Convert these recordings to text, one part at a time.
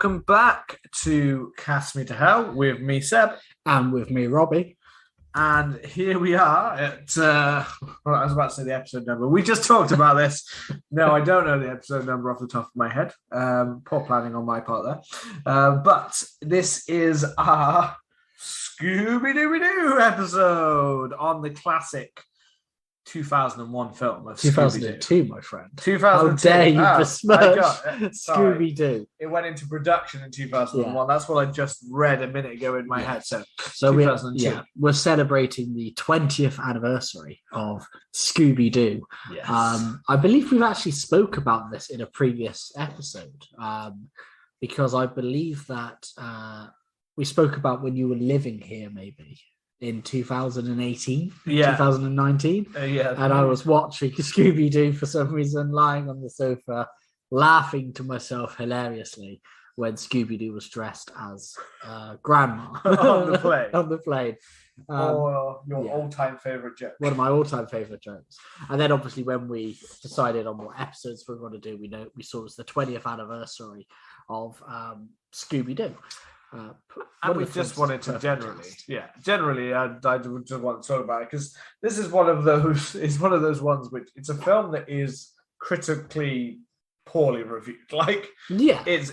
welcome back to Cast Me to Hell with me, Seb. And with me, Robbie. And here we are at, I was about to say the episode number. We just talked about this. No, I don't know the episode number off the top of my head. Poor planning on my part there. But this is our Scooby Doobie Doo episode on the classic 2001 film of 2002, my friend. 2002. How dare you besmirch Scooby Doo? It went into production in 2001. Yeah. That's what I just read a minute ago in my head. So we're celebrating the 20th anniversary of Scooby Doo. Yes. I believe we've actually spoke about this in a previous episode because I believe that we spoke about when you were living here, maybe. In 2018, 2019. And I was watching Scooby Doo for some reason, lying on the sofa, laughing to myself hilariously when Scooby Doo was dressed as grandma on the plane. On the plane. Your all-time favorite joke. One of my all-time favorite jokes. And then obviously when we decided on what episodes we were going to do, we saw it was the 20th anniversary of Scooby Doo. And we just wanted to generally, I just want to talk about it because this is one of those. It's one of those ones which it's a film that is critically poorly reviewed. It's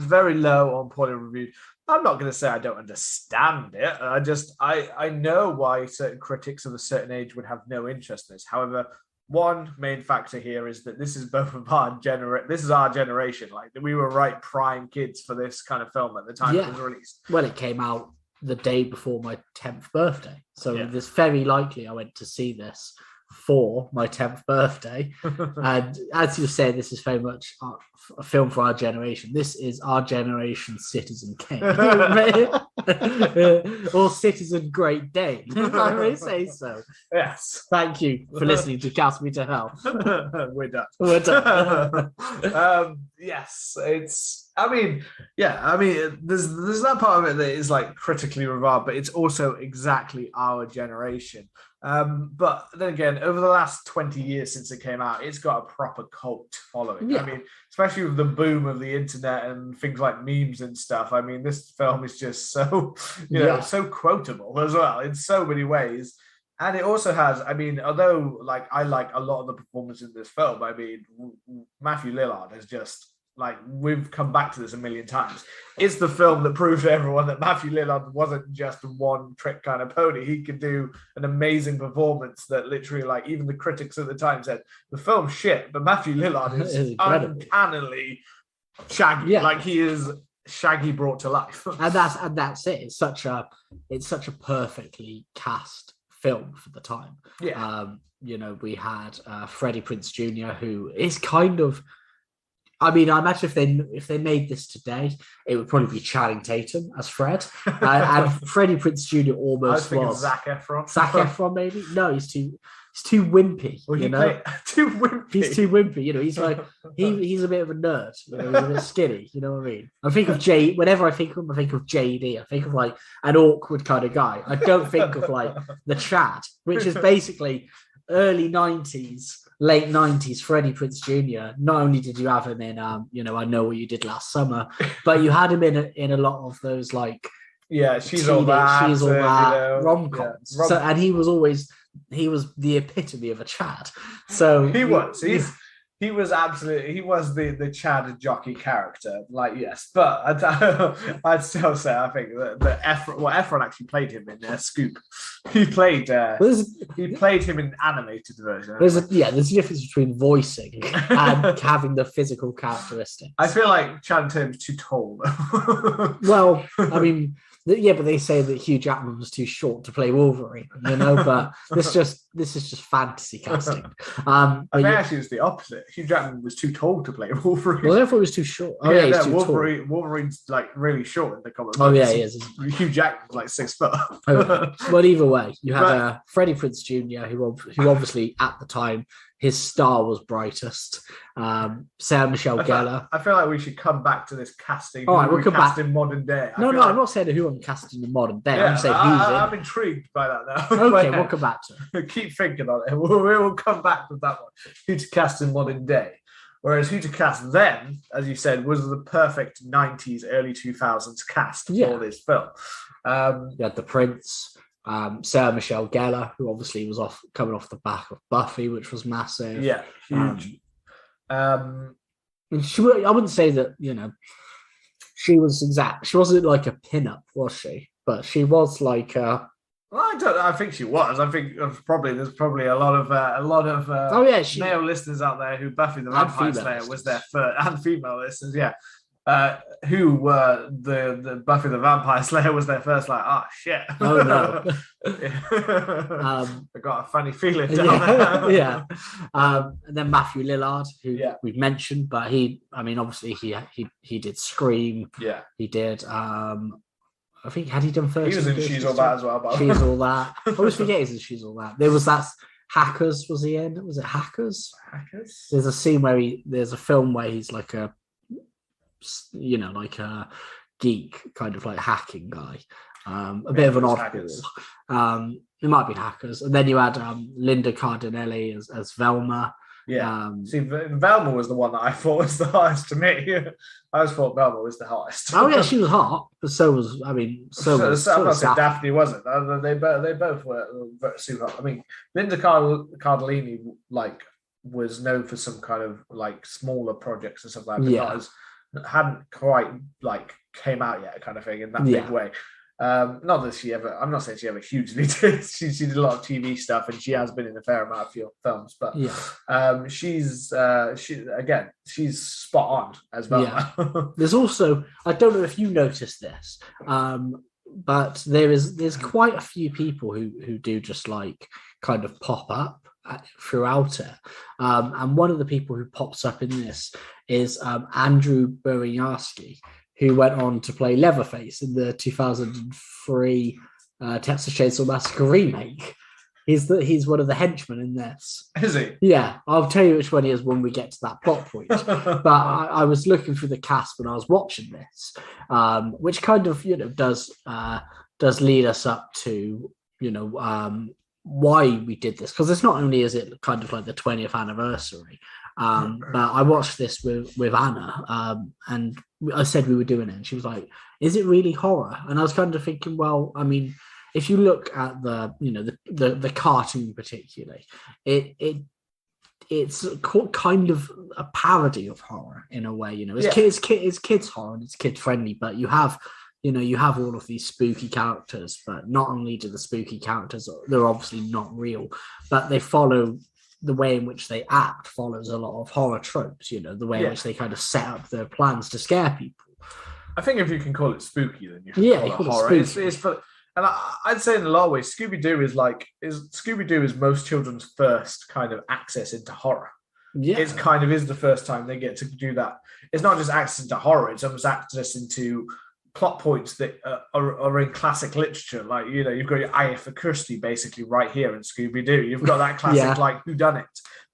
very low on poorly reviewed. I'm not going to say I don't understand it. I know why certain critics of a certain age would have no interest in this. However, one main factor here is that this is both of our this is our generation. Like we were right prime kids for this kind of film at the time it was released. Well, it came out the day before my 10th birthday. So it's very likely I went to see this for my 10th birthday. And as you said, this is very much a film for our generation. This is our generation Citizen Kane. Or Citizen Great Dane, if I may say so. Yes. Thank you for listening to Cast Me to Hell. We're done. We're done. Yes, it's... there's that part of it that is like critically reviled, but it's also exactly our generation. But then again, over the last 20 years since it came out, it's got a proper cult following. Yeah. Especially with the boom of the internet and things like memes and stuff. This film is just so, so quotable as well in so many ways. And it also has, although I like a lot of the performance in this film, Matthew Lillard is just... we've come back to this a million times. It's the film that proved to everyone that Matthew Lillard wasn't just a one-trick kind of pony. He could do an amazing performance that literally, even the critics at the time said, the film's shit, but Matthew Lillard is uncannily Shaggy. Yeah. He is Shaggy brought to life. and that's it. It's such a perfectly cast film for the time. Yeah. We had Freddie Prinze Jr., who is kind of... I imagine if they made this today, it would probably be Channing Tatum as Fred, and Freddie Prinze Jr. almost was Zac Efron. Zac Efron, maybe? No, he's too wimpy. Well, too wimpy. He's too wimpy. He's like he's a bit of a nerd. He's a bit skinny. You know what I mean? I think of whenever I think of him, I think of JD. I think of an awkward kind of guy. I don't think of the Chad, which is basically early 90s. Late 90s, Freddie Prinze Jr. Not only did you have him in, I Know What You Did Last Summer, but you had him in a lot of those She's All That rom-coms. Yeah. And he was the epitome of a Chad. So he was. He was the Chad jockey character, yes. But I'd still say I think that Efron actually played him in Scoop. He played him in animated version. There's a difference between voicing and having the physical characteristics. I feel like Channing Tatum's too tall. Well, but they say that Hugh Jackman was too short to play Wolverine, But this is just fantasy casting. I think actually it's the opposite. Hugh Jackman was too tall to play Wolverine. Well, therefore he was too short. He's too tall. Wolverine's really short in the comic books. Oh yeah, he is. Hugh Jackman's 6 foot. Well, either way, you had Freddie Prinze Jr., who obviously at the time his star was brightest. Sarah Michelle Gellar. I feel like we should come back to this casting. All right, we'll come back in modern day. I'm not saying who I'm casting in modern day. I'm saying who's in. I'm intrigued by that now. Okay, we'll come back to it. Keep thinking on it. We will come back with that one. Who to cast in modern day. Whereas who to cast then, as you said, was the perfect 90s, early 2000s cast for this film. You had the Prince, Sarah Michelle Gellar, who obviously was coming off the back of Buffy, which was massive. Yeah, huge. I wouldn't say that, she wasn't like a pin-up, was she? But she was like I think she was. I think there's probably a lot of male listeners out there who Buffy the Vampire Slayer was their first, and female listeners, who were the Buffy the Vampire Slayer was their first. Like, shit! Oh no! I got a funny feeling down there. And then Matthew Lillard, who we've mentioned, but obviously he did Scream. Yeah, he did. I think had he done first? He was in She's All That as well. She's All That. I always forget he's in She's All That. There was that Hackers. Was he in? Was it Hackers? Hackers. There's a scene where there's a film where he's like a geek kind of like hacking guy. A bit of an oddball. It might be Hackers. And then you had Linda Cardinelli as Velma. Yeah. See, Velma was the one that I thought was the hottest to me. I always thought Velma was the hottest. Oh yeah, she was hot, but so was I'm not saying Daphne wasn't. They both were super hot. I mean, Linda Cardellini was known for some kind of smaller projects and stuff like that. Hadn't quite came out yet, kind of thing, in that big way. Not that I'm not saying she ever hugely did. She did a lot of TV stuff, and she has been in a fair amount of films. But she's spot on as well. Yeah. There's also, I don't know if you noticed this, but there's quite a few people who do just kind of pop up throughout it. And one of the people who pops up in this is Andrew Burianski, who went on to play Leatherface in the 2003 Texas Chainsaw Massacre remake. He's one of the henchmen in this. Is he? Yeah, I'll tell you which one he is when we get to that plot point. But I was looking through the cast when I was watching this, which kind of does lead us up to why we did this, because it's not only is it kind of like the 20th anniversary. But I watched this with Anna, and I said we were doing it, and she was like, "Is it really horror?" And I was kind of thinking, well, I mean, if you look at the cartoon particularly, it's kind of a parody of horror in a way. It's kids horror and it's kid friendly, but you have all of these spooky characters. But not only do the spooky characters, they're obviously not real, but they follow. The way in which they act follows a lot of horror tropes, the way in which they kind of set up their plans to scare people. I think if you can call it spooky, then you can call it horror. It's for, and I'd say in a lot of ways, Scooby Doo is most children's first kind of access into horror. Yeah, it's kind of is the first time they get to do that. It's not just access into horror; it's almost access into plot points that are in classic literature. You've got your Agatha Christie basically right here in Scooby Doo. You've got that classic whodunit,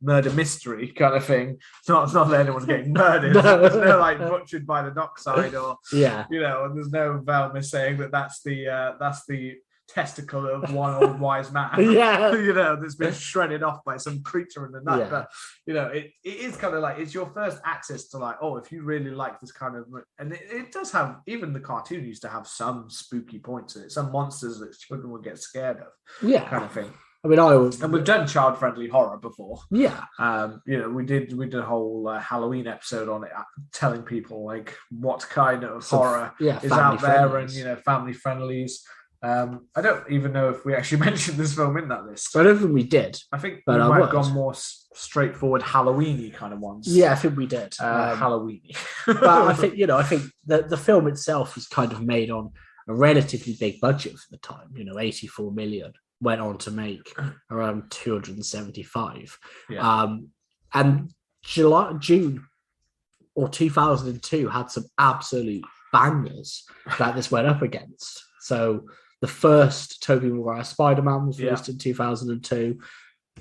murder mystery kind of thing. It's not that anyone's getting murdered. There's no butchered by the dockside or and there's no Velma saying that's the testicle of one old wise man. That's been shredded off by some creature in the night. But it is kind of it's your first access to if you really like this kind of, and it does have, even the cartoon used to have some spooky points in it, some monsters that children would get scared of, kind of thing. I mean, and we've done child-friendly horror before. Yeah. We did a whole Halloween episode on it, telling people what kind of horror is out there, and family friendlies. I don't even know if we actually mentioned this film in that list. I don't think we did. I think we might have gone more straightforward Halloween-y kind of ones. Yeah, I think we did. Halloween-y. But I think the film itself was kind of made on a relatively big budget for the time. 84 million, went on to make around 275. Yeah. And June or 2002 had some absolute bangers that this went up against. So the first Tobey Maguire Spider-Man was released in 2002.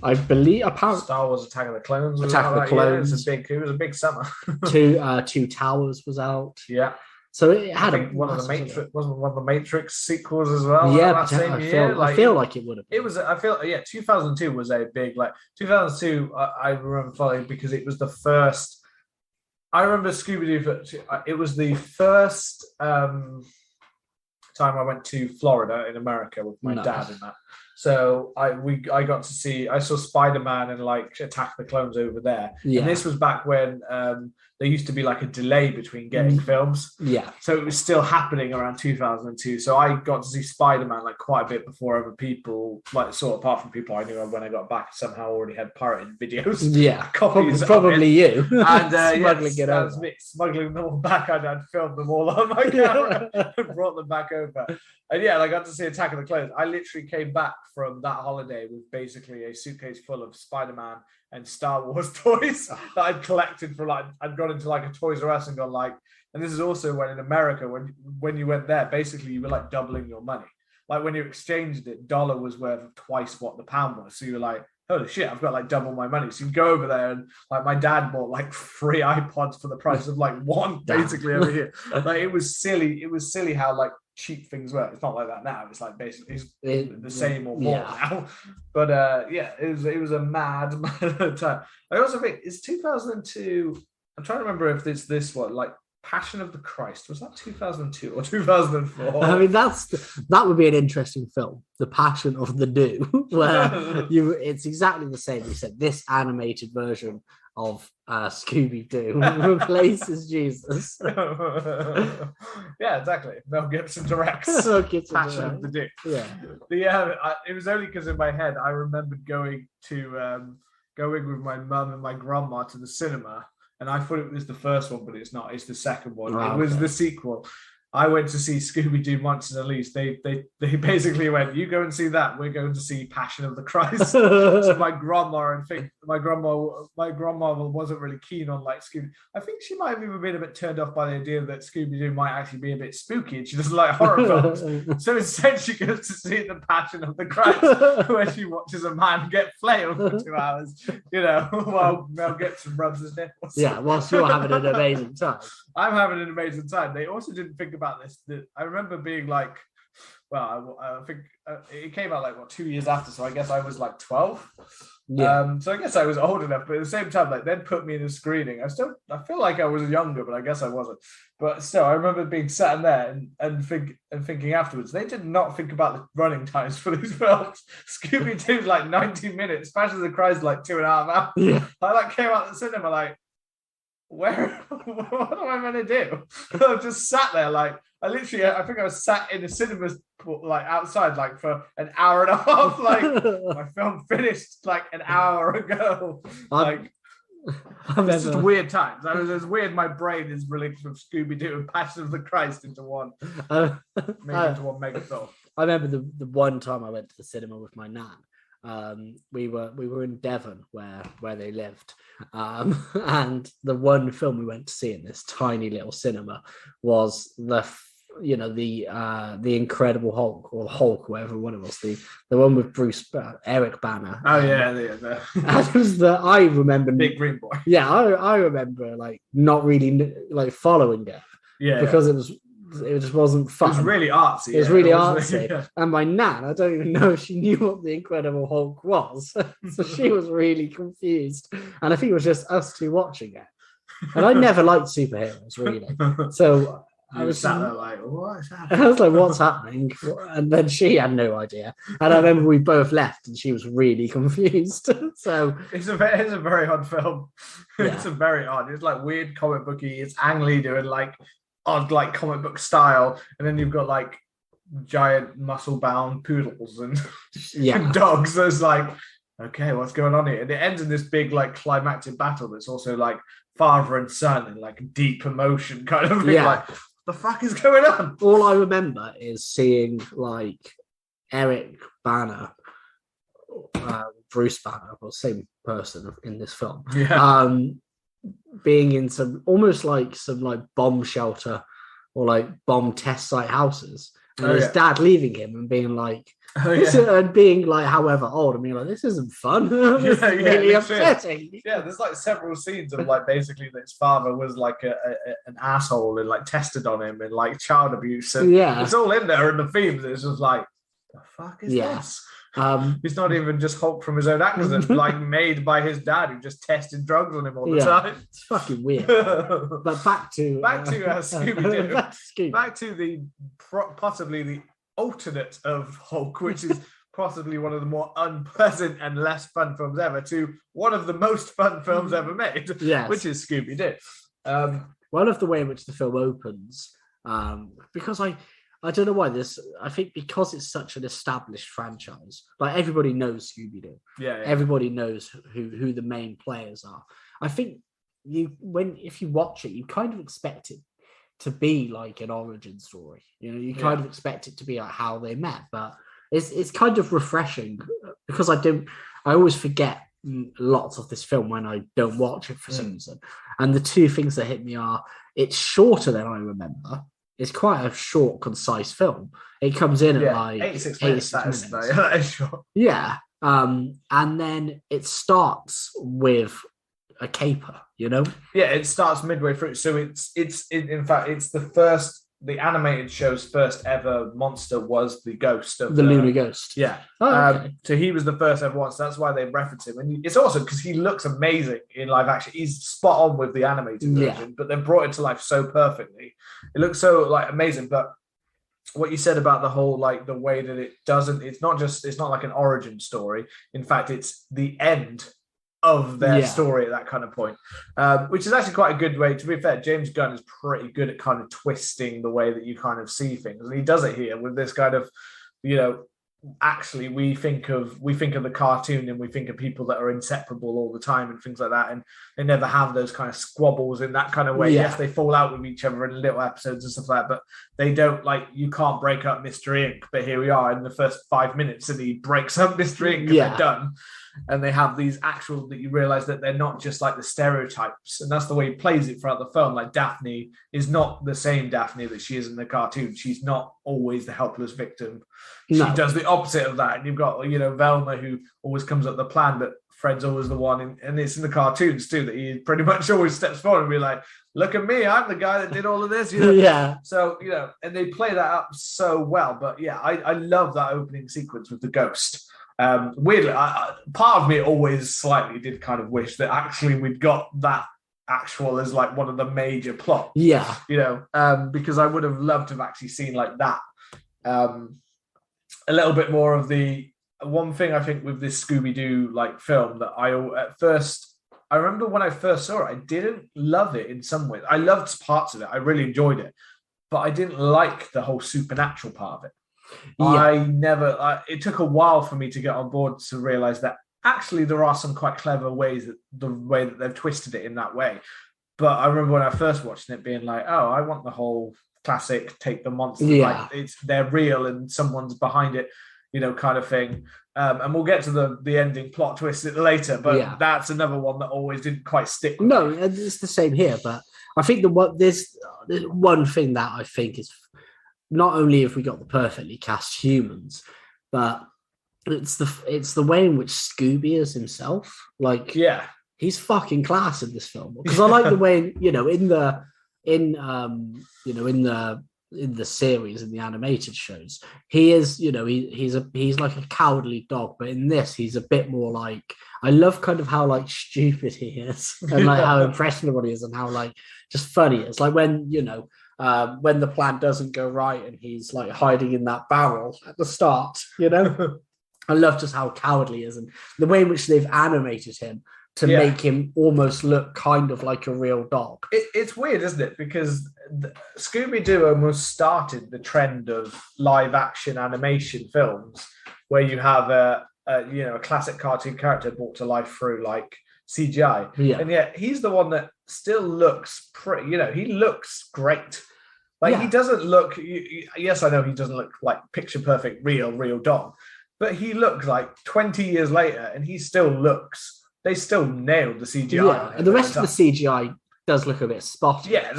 I believe apparently Star Wars Attack of the Clones. Attack of the Clones. It was a big summer. Two Towers was out. Yeah. So it had one of the Matrix sequels as well. Yeah, I feel like it would have been. It was. 2002 was a big 2002. I remember following because it was the first I remember Scooby Doo. It was the first time I went to Florida in America with my dad and that. So I got to see, I saw Spider-Man and like Attack of the Clones over there. Yeah. And this was back when there used to be like a delay between getting films. Yeah. So it was still happening around 2002. So I got to see Spider-Man like quite a bit before other people, like sort of apart from people I knew when I got back, somehow already had pirated videos. Yeah. Copies. Probably you. And smuggling it over. Me, smuggling them all back. I'd filmed them all on my camera and brought them back over. And yeah, I got to see Attack of the Clones. I literally came back from that holiday with basically a suitcase full of Spider-Man and Star Wars toys that I'd collected from like, I'd gone into like a Toys R Us and gone like, and this is also when in America, when you went there, basically you were like doubling your money. Like when you exchanged it, dollar was worth twice what the pound was. So you were like, holy shit, I've got like double my money. So you go over there and like my dad bought like 3 iPods for the price of like one basically over here. Like it was silly. It was silly how like cheap things were. It's not like that now. It's like basically the same or more now. But it was a mad time. I also think it's 2002. I'm trying to remember if it's this one, like Passion of the Christ. Was that 2002 or 2004? I mean, that would be an interesting film, The Passion of the Doo, where it's exactly the same. You said this animated version of Scooby Doo replaces Jesus. Yeah, exactly. Mel Gibson directs Passion of the Doo. Yeah, it was only because in my head I remembered going with my mum and my grandma to the cinema. And I thought it was the first one, but it's not. It's the second one. It was the sequel. I went to see Scooby Doo Monsters Unleashed. They basically went, you go and see that. We're going to see Passion of the Christ. So my grandma wasn't really keen on like Scooby. I think she might have even been a bit turned off by the idea that Scooby Doo might actually be a bit spooky and she doesn't like horror films. So instead she goes to see the Passion of the Christ, where she watches a man get flailed for 2 hours, while Mel Gibson rubs his nipples. Yeah, whilst you're having an amazing time. I'm having an amazing time. They also didn't think about this. I remember being like, well, I think it came out like 2 years after, so I guess I was like 12. Yeah. So I guess I was old enough, but at the same time, like they'd put me in a screening. I feel like I was younger, but I guess I wasn't. But still, I remember being sat in there and thinking afterwards. They did not think about the running times for these films. Scooby Doo's like 90 minutes. Passion of the Christ like 2.5 hours. Yeah. I like came out of the cinema like, what am I going to do? I just sat there like I think I was sat in the cinema like outside like for an hour and a half. Like my film finished like an hour ago. Like it's just weird times. It's weird. My brain is linked with Scooby Doo and Passion of the Christ into one, into one mega film. I remember the one time I went to the cinema with my nan. We were in Devon where they lived, and the one film we went to see in this tiny little cinema was the Incredible Hulk, or Hulk, whatever one it was, the one with Eric Banner. Oh yeah, yeah. That was I remember Big Green Boy. Yeah, I remember like not really like following it. Yeah, because it just wasn't fun. It was really artsy. It was really artsy. Yeah. And my nan, I don't even know if she knew what the Incredible Hulk was. So she was really confused. And I think it was just us two watching it. And I never liked superheroes, really. So I was sat there like, what's happening? I was like, what's happening? And then she had no idea. And I remember we both left and she was really confused. So it's a very odd film. Yeah. It's a very odd. It's like weird comic booky. It's Ang Lee doing like odd like comic book style, and then you've got like giant muscle bound poodles and, and dogs. So it's like, okay, what's going on here? And it ends in this big like climactic battle that's also like father and son and like deep emotion kind of thing. Like, what the fuck is going on? All I remember is seeing like Eric Banner, Bruce Banner, or same person in this film. Being in some almost like some like bomb shelter or like bomb test site houses, and his dad leaving him and being like, and being like, however old, I mean, like, this isn't fun. This is really upsetting. Yeah, there's like several scenes of like basically that his father was like an asshole and like tested on him and like child abuse, and it's all in there in the themes. It's just like, the fuck is this? He's not even just Hulk from his own accident, like made by his dad who just tested drugs on him all the time. It's fucking weird. But back to Scooby-Doo. Back to the possibly the alternate of Hulk, which is possibly one of the more unpleasant and less fun films ever, to one of the most fun films ever made, which is Scooby Doo. One of the way in which the film opens, because I don't know why this. I think because it's such an established franchise, like everybody knows Scooby Doo. Everybody knows who the main players are. I think if you watch it, you kind of expect it to be like an origin story. You know, you kind of expect it to be like how they met, but it's kind of refreshing because I always forget lots of this film when I don't watch it for some reason. And the two things that hit me are it's shorter than I remember. It's quite a short, concise film. It comes in at like 86 minutes. That is short. Yeah. And then it starts with a caper, you know? Yeah, it starts midway through. So it's in fact, it's the animated show's first ever monster was the ghost of the Lunar Ghost. Yeah. Okay. So he was the first ever one. So that's why they reference him. And it's awesome because he looks amazing in live action. He's spot on with the animated version, but they brought it to life so perfectly. It looks so like amazing. But what you said about the whole, like the way that it's not like an origin story. In fact, it's the end of their story at that kind of point, which is actually quite a good way. To be fair, James Gunn is pretty good at kind of twisting the way that you kind of see things, and he does it here with this kind of, you know, actually we think of the cartoon and we think of people that are inseparable all the time and things like that, and they never have those kind of squabbles in that kind of way. Yes, they fall out with each other in little episodes and stuff like that, but they don't, like, you can't break up Mr. Ink, but here we are in the first 5 minutes and he breaks up Mr. Ink and they're done. And they have these actual, that you realize that they're not just like the stereotypes. And that's the way he plays it throughout the film. Like Daphne is not the same Daphne that she is in the cartoon. She's not always the helpless victim. She does the opposite of that. And you've got, you know, Velma, who always comes up with the plan, but Fred's always the one. And it's in the cartoons too, that he pretty much always steps forward and be like, look at me, I'm the guy that did all of this. You know? So, you know, and they play that up so well. But yeah, I love that opening sequence with the ghost. Weirdly, part of me always slightly did kind of wish that actually we'd got that actual as like one of the major plots. Yeah. You know, because I would have loved to have actually seen like that. A little bit more of the one thing I think with this Scooby Doo like film that I remember when I first saw it, I didn't love it in some ways. I loved parts of it. I really enjoyed it, but I didn't like the whole supernatural part of it. It took a while for me to get on board to realize that actually there are some quite clever ways that the way that they've twisted it in that way. But I remember when I first watched it being like, oh, I want the whole classic take the monster, like they're real and someone's behind it, you know, kind of thing. And we'll get to the ending plot twist later, but that's another one that always didn't quite stick with me. It's the same here, but I think there's one thing that I think is, not only have we got the perfectly cast humans, but it's the way in which Scooby is himself. Like, he's fucking class in this film, because I like the way, you know, in the series, in the animated shows, he is, you know, he's like a cowardly dog, but in this he's a bit more like, I love kind of how like stupid he is and like how impressionable he is and how like just funny it's like when, you know, when the plan doesn't go right and he's like hiding in that barrel at the start, you know. I love just how cowardly he is and the way in which they've animated him to make him almost look kind of like a real dog. It's weird, isn't it? Because Scooby Doo almost started the trend of live action animation films where you have a classic cartoon character brought to life through like CGI. And yet he's the one that still looks pretty, you know, he looks great. Like he doesn't look, yes, I know he doesn't look like picture perfect, real dog, but he looks like 20 years later and he still looks, they still nailed the CGI. Yeah, and the rest of the CGI does look a bit spotty. Yeah,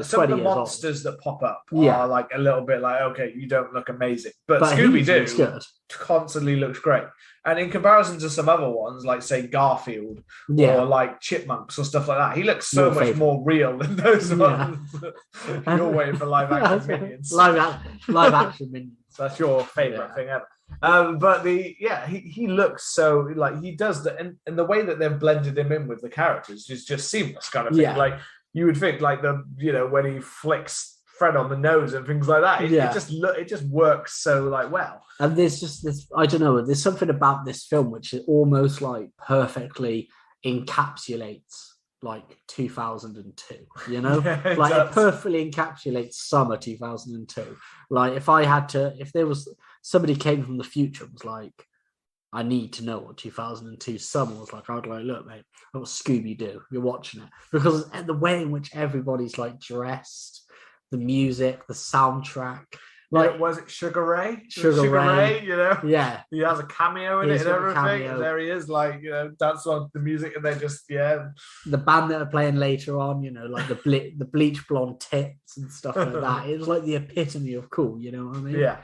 some of the monsters that pop up are like a little bit like, okay, you don't look amazing. But Scooby Doo constantly looks great. And in comparison to some other ones, like say Garfield or like Chipmunks or stuff like that, he looks so much more real than those ones. You're waiting for live action minions. Live action minions. That's your favourite thing ever. But he looks so like he does that, and the way that they've blended him in with the characters is just seamless kind of thing. Yeah. Like you would think, like when he flicks Fred on the nose and things like that, it just works so like well. And there's just this, I don't know, there's something about this film which is almost like perfectly encapsulates like 2002, you know, like it perfectly encapsulates summer 2002. Like if there was somebody came from the future and was like, I need to know what 2002 summer was like, I'd like, look, mate, that was Scooby Doo. You're watching it because the way in which everybody's like dressed, the music, the soundtrack. Like, was it Sugar Ray? Sugar Ray, yeah, he has a cameo in it and everything. And there he is, like that's on the music, and they just the band that are playing later on, like the bleach blonde tits and stuff like that. It was like the epitome of cool, you know what I mean? Yeah.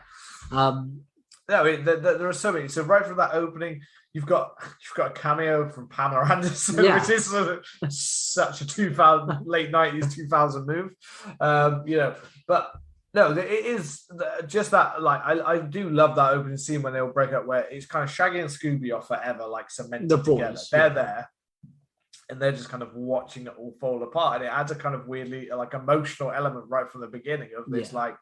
There are so many. So right from that opening, you've got a cameo from Pamela Anderson, which is such a late 90s 2000 move, but. No, it is just that. Like, I do love that opening scene when they all break up, where it's kind of Shaggy and Scooby are forever like cemented together. They're there, and they're just kind of watching it all fall apart, and it adds a kind of weirdly like emotional element right from the beginning of this. Like,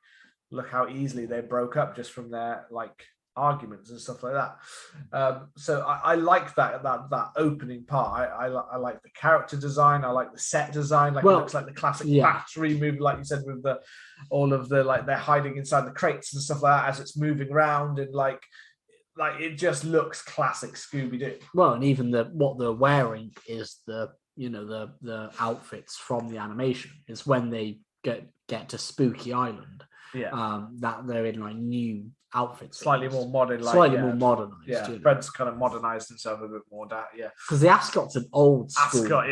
look how easily they broke up just from their like arguments and stuff like that. So I like that opening part. I like the character design. I like the set design. Like, it looks like the classic factory movie, like you said, with all of the like they're hiding inside the crates and stuff like that as it's moving around, and like it just looks classic Scooby Doo. Well, and even what they're wearing is the outfits from the animation. It's when they get to Spooky Island. Yeah. That they're in like new outfits, slightly more modern, more modernized. Yeah, Fred's kind of modernized himself a bit more. Because the ascot's an old school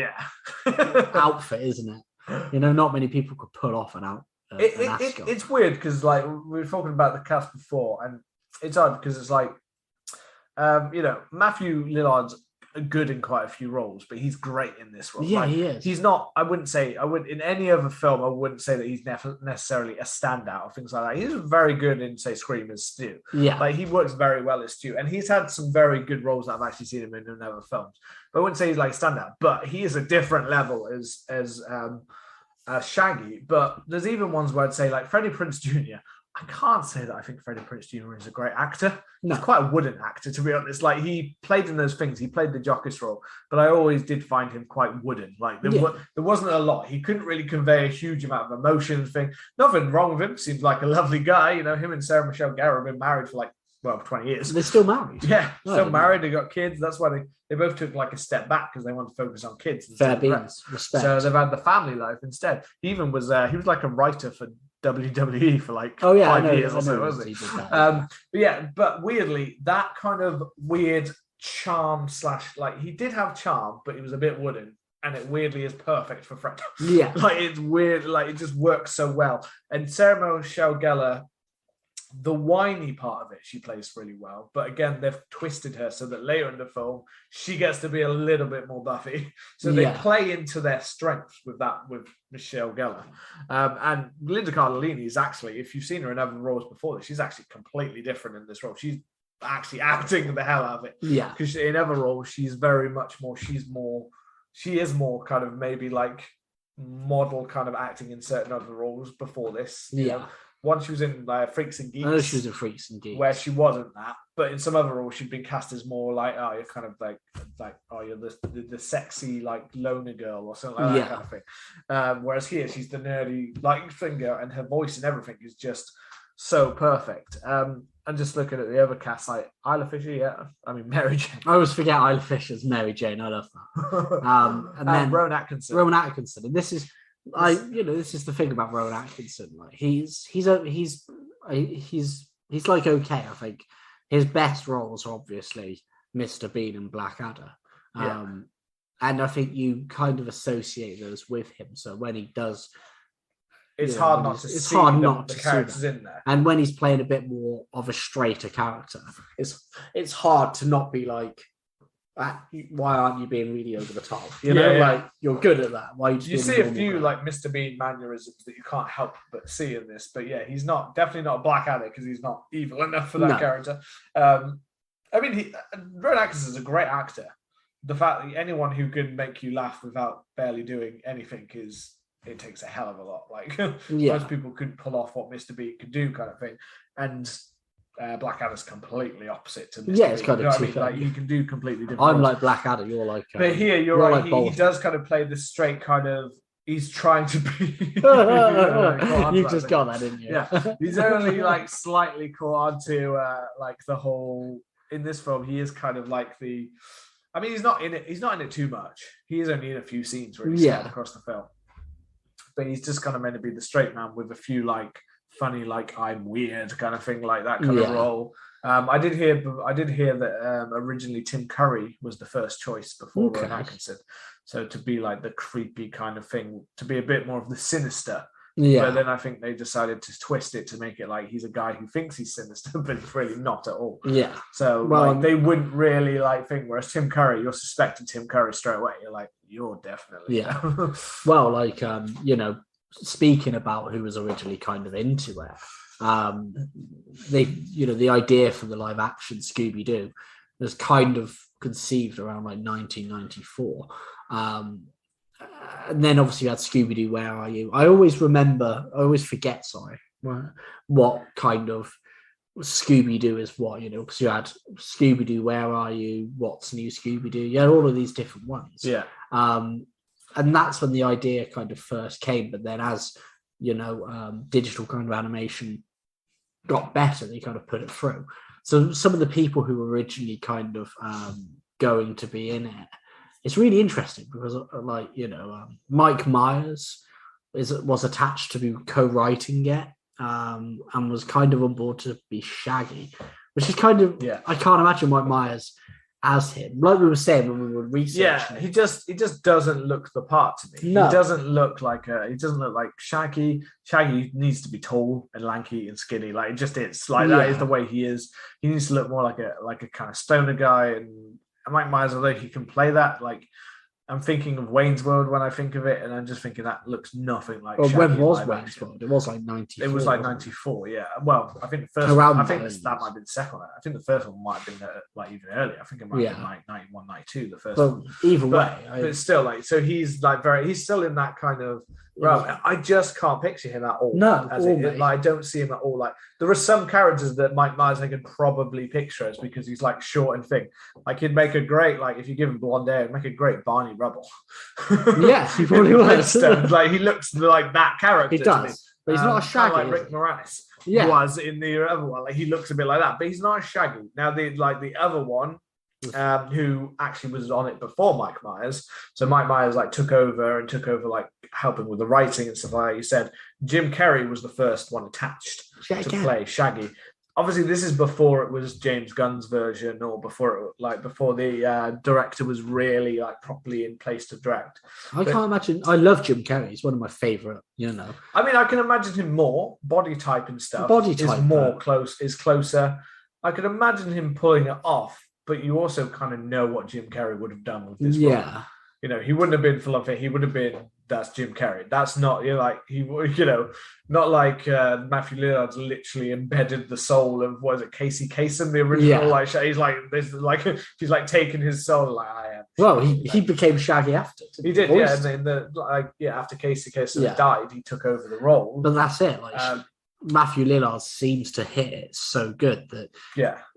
outfit, isn't it? Not many people could pull off an ascot. It's weird because like we were talking about the cast before, and it's odd because it's like Matthew Lillard's good in quite a few roles, but he's great in this role. Yeah, he is. He's not. I wouldn't in any other film. I wouldn't say that he's necessarily a standout or things like that. He's very good in, say, Scream as Stu. Yeah, like he works very well as Stu, and he's had some very good roles that I've actually seen him in other films. But I wouldn't say he's like a standout. But he is a different level as Shaggy. But there's even ones where I'd say like Freddie Prinze Jr. I can't say that I think Freddie Prinze Jr. is a great actor. No. He's quite a wooden actor, to be honest. Like, he played in those things. He played the Jockey's role, but I always did find him quite wooden. Like, there wasn't a lot. He couldn't really convey a huge amount of emotion thing. Nothing wrong with him. Seems like a lovely guy. Him and Sarah Michelle Gellar have been married for 20 years. They're still married. Yeah, still married. They got kids. That's why they both took like a step back because they wanted to focus on kids. Fair beans. Respect. So they've had the family life instead. He even was he was like a writer for WWE for 5 years or so, wasn't he? But weirdly, that kind of weird charm / he did have charm, but he was a bit wooden, and it weirdly is perfect for Fred. Yeah, it's weird, it just works so well. And Sarah Michelle Gellar, the whiny part of it, she plays really well. But again, they've twisted her so that later in the film, she gets to be a little bit more Buffy. So they play into their strengths with Michelle Gellar. And Linda Cardellini is actually, if you've seen her in other roles before this, she's actually completely different in this role. She's actually acting the hell out of it. Yeah. Because in other roles, she's very much more, she is more kind of maybe like model kind of acting in certain other roles before this. You know? Once she was in Freaks and Geeks. I know she was in Freaks and Geeks. Where she wasn't that. But in some other roles, she'd been cast as more like, oh, you're kind of like you're the sexy, like, loner girl or something like that kind of thing. Whereas here, she's the nerdy, like, finger, and her voice and everything is just so perfect. And just looking at the other cast, like Isla Fisher, Mary Jane. I always forget Isla Fisher's Mary Jane. I love that. And then Rowan Atkinson. And this is... this is the thing about Rowan Atkinson. Like, he's like okay. I think his best roles are obviously Mr. Bean and Blackadder. And I think you kind of associate those with him. So when he does, it's hard not to see the characters in there. And when he's playing a bit more of a straighter character, it's hard to not be like, Why aren't you being really over the top? You know, like you're good at that. Why you see a few like Mr. Bean mannerisms that you can't help but see in this, but yeah, he's definitely not a Blackadder because he's not evil enough for that character. I mean, Rowan Atkinson is a great actor. The fact that anyone who can make you laugh without barely doing anything it takes a hell of a lot. Like most people couldn't pull off what Mr. Bean could do, kind of thing. And Blackadder's completely opposite to Mr. Yeah, it's kind of. I mean? Like you can do completely different. I'm like Blackadder. You're like. But here you're right. Like he does kind of play the straight kind of. He's trying to be. You just got that, didn't you? Yeah, he's only like slightly caught onto like the whole. In this film, he is kind of like the. I mean, he's not in it. He's not in it too much. He is only in a few scenes where he's across the film. But he's just kind of meant to be the straight man with a few like funny, like I'm weird kind of thing, like that kind of role. I did hear that originally Tim Curry was the first choice before Rowan Atkinson. So to be like the creepy kind of thing, to be a bit more of the sinister. Yeah. But then I think they decided to twist it to make it like he's a guy who thinks he's sinister, but it's really not at all. Yeah. So like, they wouldn't really like think, whereas Tim Curry, you're suspecting Tim Curry straight away. You're like, you're definitely. Yeah. Well, like, you know, speaking about who was originally kind of into it, the idea for the live action Scooby Doo was kind of conceived around like 1994. And then obviously you had Scooby Doo, Where Are You? I always forget, what kind of Scooby Doo is what, you know, because you had Scooby Doo, Where Are You? What's New Scooby Doo? You had all of these different ones. Yeah. And that's when the idea kind of first came. But then as, you know, digital kind of animation got better, they kind of put it through. So some of the people who were originally kind of going to be in it, it's really interesting because, like, you know, Mike Myers was attached to be co-writing it and was kind of on board to be Shaggy, which is kind of, I can't imagine Mike Myers as him. Like we were saying when we were researching. Yeah, he just doesn't look the part to me. No. He doesn't look like Shaggy. Shaggy needs to be tall and lanky and skinny. Like it just is. Like that is the way he is. He needs to look more like a kind of stoner guy. And Mike Myers, although he can play that, like I'm thinking of Wayne's World when I think of it, and I'm just thinking that looks nothing like. Well, Shaggy when was Wayne's World? It was like 94. It was like 94. Yeah. Well, I think the first. That might have been the second one. I think the first one might have been like even earlier. I think it might have been like 91, 92. The first one. Either way, but still, like, so he's like he's still in that kind of. Well, I just can't picture him at all. No, I don't see him at all. Like there are some characters that Mike Myers I could probably picture as because he's like short and thin. Like he'd make a great, like if you give him blonde hair, he'd make a great Barney Rubble. Yes, he probably was. Like he looks like that character. He does, but he's not a Shaggy. Like Rick Moranis was in the other one. Like he looks a bit like that, but he's not a Shaggy. Now the other one. Who actually was on it before Mike Myers. So Mike Myers like took over like helping with the writing and stuff like that. You said Jim Carrey was the first one attached to play Shaggy. Obviously, this is before it was James Gunn's version, or before the director was really like properly in place to direct. Can't imagine. I love Jim Carrey. He's one of my favorite. You know. I mean, I can imagine him more body type and stuff. Is closer. I could imagine him pulling it off. But you also kind of know what Jim Carrey would have done with this. Yeah, role. You know, he wouldn't have been full of it. He would have been. That's Jim Carrey. That's not not like Matthew Lillard's literally embedded the soul of Casey Kasem, the original. Like he's like this, like he's like taking his soul. Like I am. Well, he became Shaggy after. He did, and after Casey Kasem died, he took over the role. But that's it. Like. Matthew Lillard seems to hit it so good that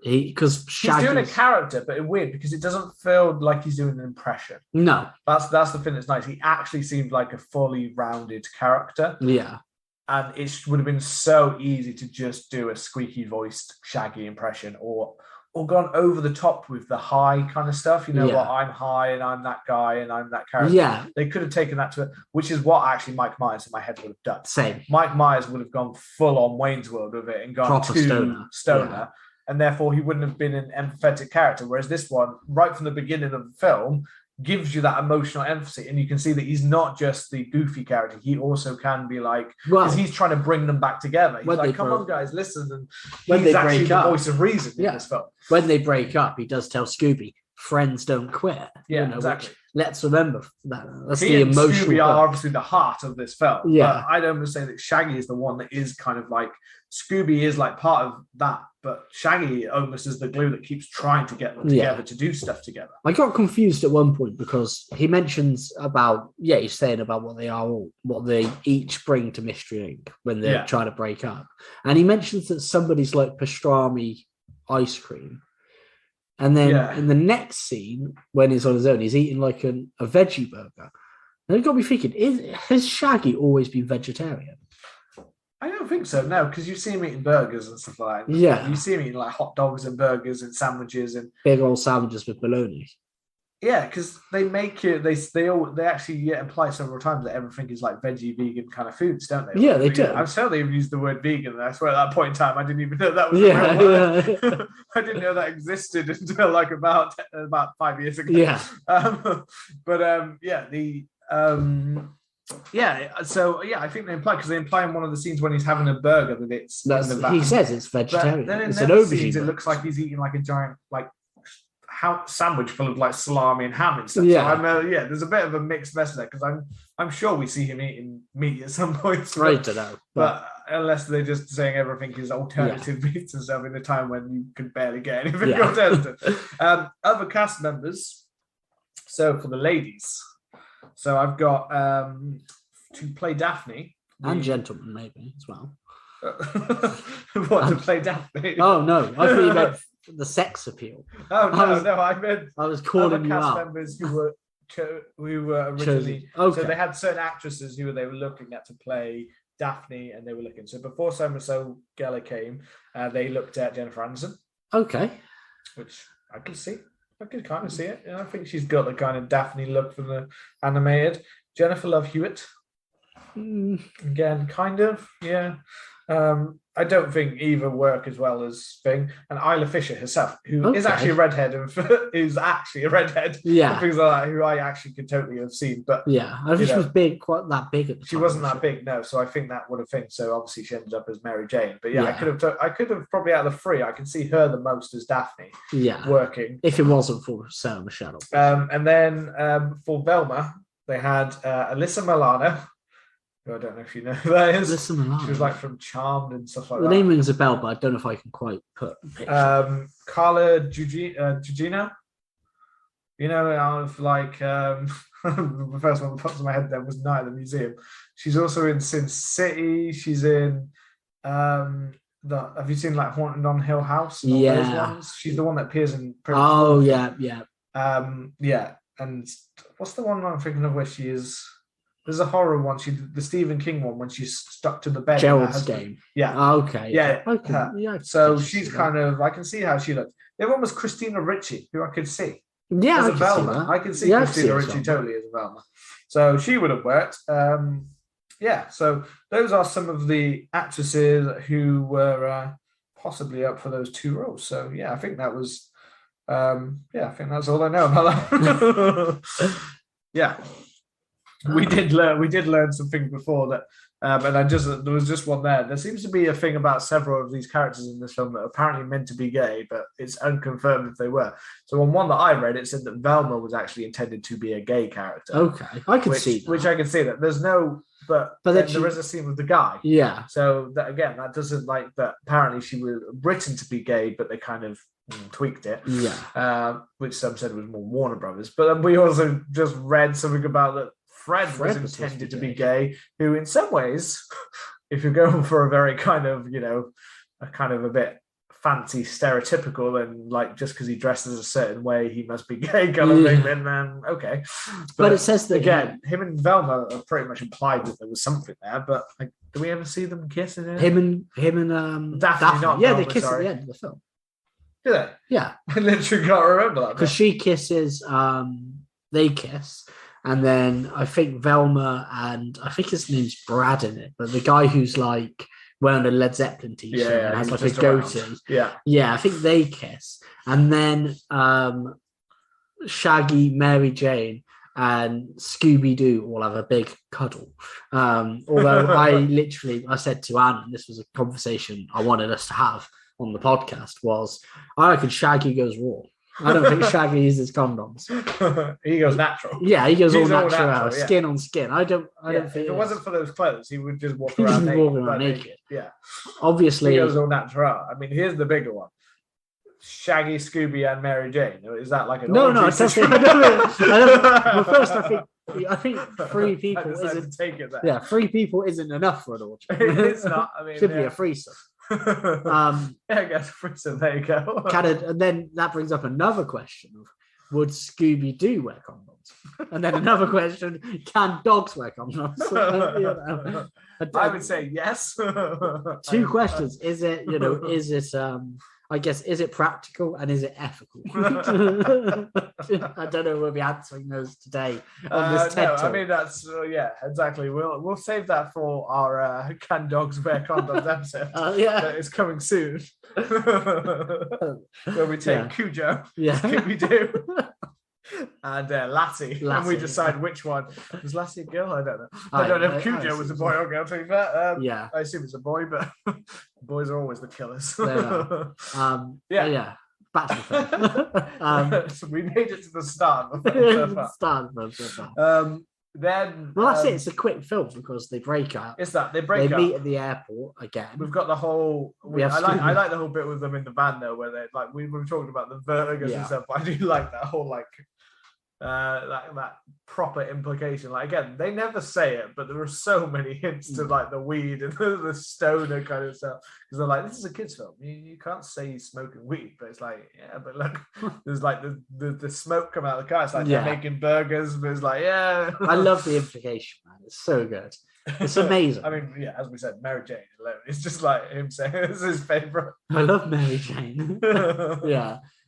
because he's doing a character, but it's weird because it doesn't feel like he's doing an impression. No, that's the thing that's nice. He actually seemed like a fully rounded character. Yeah, and it would have been so easy to just do a squeaky voiced Shaggy impression or gone over the top with the high kind of stuff. You know what? I'm high and I'm that guy and I'm that character. Yeah. They could have taken that to it, which is what actually Mike Myers in my head would have done. Same. Mike Myers would have gone full on Wayne's World with it and gone proper stoner. Yeah. And therefore he wouldn't have been an empathetic character. Whereas this one, right from the beginning of the film, gives you that emotional empathy, and you can see that he's not just the goofy character. He also can be like, because he's trying to bring them back together. He's like, come on, guys, listen. And he's actually the voice of reason in this film. When they break up, he does tell Scooby, friends don't quit. Yeah, exactly. Let's remember that. That's he the and emotional. Scooby are obviously the heart of this film. Yeah. But I'd almost say that Shaggy is the one that is kind of like Scooby is like part of that, but Shaggy almost is the glue that keeps trying to get them together to do stuff together. I got confused at one point because he mentions about he's saying about what they each bring to Mystery Inc. when they're trying to break up, and he mentions that somebody's like pastrami ice cream. And then in the next scene, when he's on his own, he's eating like a veggie burger. And it got me thinking, has Shaggy always been vegetarian? I don't think so, no, because you see him eating burgers and stuff like that. Yeah. You see him eating like hot dogs and burgers and sandwiches and big old sandwiches with bologna. Yeah, because they make it. They actually imply several times that everything is like veggie, vegan kind of foods, don't they? Yeah, they do. I'm sure they've used the word vegan. And I swear at that point in time, I didn't even know that was a real word. Yeah. I didn't know that existed until like about 5 years ago. Yeah. So I think they imply because they imply in one of the scenes when he's having a burger that it's he says it's vegetarian. Then in it's the an other aubergine. scenes, it looks like he's eating like a giant sandwich full of like salami and ham and stuff. Yeah. So there's a bit of a mixed message there because I'm sure we see him eating meat at some point. I don't know, but unless they're just saying everything is alternative meats and stuff in a time when you could barely get anything alternative. Other cast members. So for the ladies, so I've got to play Daphne and gentlemen maybe as well. What to play Daphne? Oh no, I thought you meant the sex appeal. Oh no, I meant I was calling you out. Cast members who were originally okay. So they had certain actresses who they were looking at to play Daphne, and they were looking. So before So Geller came, they looked at Jennifer Aniston. Okay, which I could see. I could kind of see it. I think she's got the kind of Daphne look from the animated. Jennifer Love Hewitt. Again, kind of, yeah. I don't think either work as well as Thing. And Isla Fisher herself, who is actually a redhead, and who's actually a redhead. Yeah. Things like that, who I actually could totally have seen. But yeah, I think she was big, quite that big at the time. She wasn't that big, no. So I think that would have been. So obviously she ended up as Mary Jane. But I could have probably out of the three, I can see her the most as Daphne. Yeah. Working. If it wasn't for Sarah Michelle. And then for Velma, they had Alyssa Milano. I don't know if you know who that is. She was like from Charmed and stuff like that. The name rings a bell, but I don't know if I can quite put a picture. Carla Gugino. You know, I was like the first one that popped in my head then was Night at the Museum. She's also in Sin City. She's in have you seen like Haunted on Hill House? Yeah. Those ones? She's the one that appears in yeah. And what's the one I'm thinking of where she is? There's a horror one. The Stephen King one when she's stuck to the bed. Gerald's Game. Yeah. Okay. Yeah. Yeah. So she's kind of. I can see how she looks. The other one was Christina Ricci, who I could see. Yeah, as a Velma. I can see Christina Ricci totally as a Velma. So she would have worked. So those are some of the actresses who were possibly up for those two roles. So yeah, I think that was. I think that's all I know about that. Yeah. We did learn some things before that, and there was just one there. There seems to be a thing about several of these characters in this film that are apparently meant to be gay, but it's unconfirmed if they were. So on one that I read, it said that Velma was actually intended to be a gay character. Okay, I can see that. Which I can see that. There's no, but then there is a scene with the guy. Yeah. So that doesn't like that. Apparently, she was written to be gay, but they kind of tweaked it. Yeah. Which some said was more Warner Brothers, but then we also just read something about that. Fred was intended to be gay, who in some ways, if you're going for a very kind of, a kind of a bit fancy, stereotypical, and like just because he dresses a certain way, he must be gay kind of thing, then okay. But it says that again, him and Velma are pretty much implied that there was something there, but like, do we ever see them kissing? Him and Daphne. Not Velma, they kiss at the end of the film. Do they? Yeah. I literally can't remember that. Because she kisses, they kiss. And then I think Velma and I think his name's Brad in it, but the guy who's like wearing a Led Zeppelin t-shirt and has like a goatee. Yeah, I think they kiss. And then Shaggy, Mary Jane, and Scooby Doo all have a big cuddle. Although I said to Anne, and this was a conversation I wanted us to have on the podcast, was I reckon Shaggy goes raw. I don't think Shaggy uses condoms. He goes natural. Yeah, he goes all natural, yeah. Skin on skin. I don't think if it wasn't for those clothes, he would just walk He'd around just be walking around naked. Yeah. Obviously, he goes all natural. I mean, here's the bigger one. Shaggy, Scooby, and Mary Jane. Is that like an no? orgy I don't. Well, first, I think 3 people isn't. Take it there. Yeah, 3 people isn't enough for an orgy. It's not. I mean, should be a threesome. Yeah, I guess threesome. There you go. And then that brings up another question of: would Scooby Doo wear condoms? And then another question: can dogs wear condoms? I would say yes. 2 questions: is it? Is it? I guess, is it practical and is it ethical? I don't know. We'll be answering those today on this TED Talk. I mean, that's exactly. We'll save that for our "Can Dogs Wear Condoms" episode. It's coming soon. Where we take Cujo, Scooby Doo, and Lassie, and we decide which one. Was Lassie a girl? I don't know. I don't know if Cujo was a boy or girl. To be fair, I assume it's a boy, but boys are always the killers. Back to the film. So we made it to the start of the film. Then, that's it. It's a quick film because they break up. It's that they break up. They meet at the airport again. We've got the whole. I like the whole bit with them in the van though, where they like we were talking about the vertigos and stuff. But I do like that whole that proper implication. Like again, they never say it, but there are so many hints to like the weed and the stoner kind of stuff. Because they're like, this is a kids' film. You can't say he's smoking weed, but it's like, but look, there's like the smoke coming out of the car. It's like they're making burgers, but it's like, I love the implication, man. It's so good. It's amazing. I mean, as we said, Mary Jane alone. It's just like him saying it's his favorite. I love Mary Jane.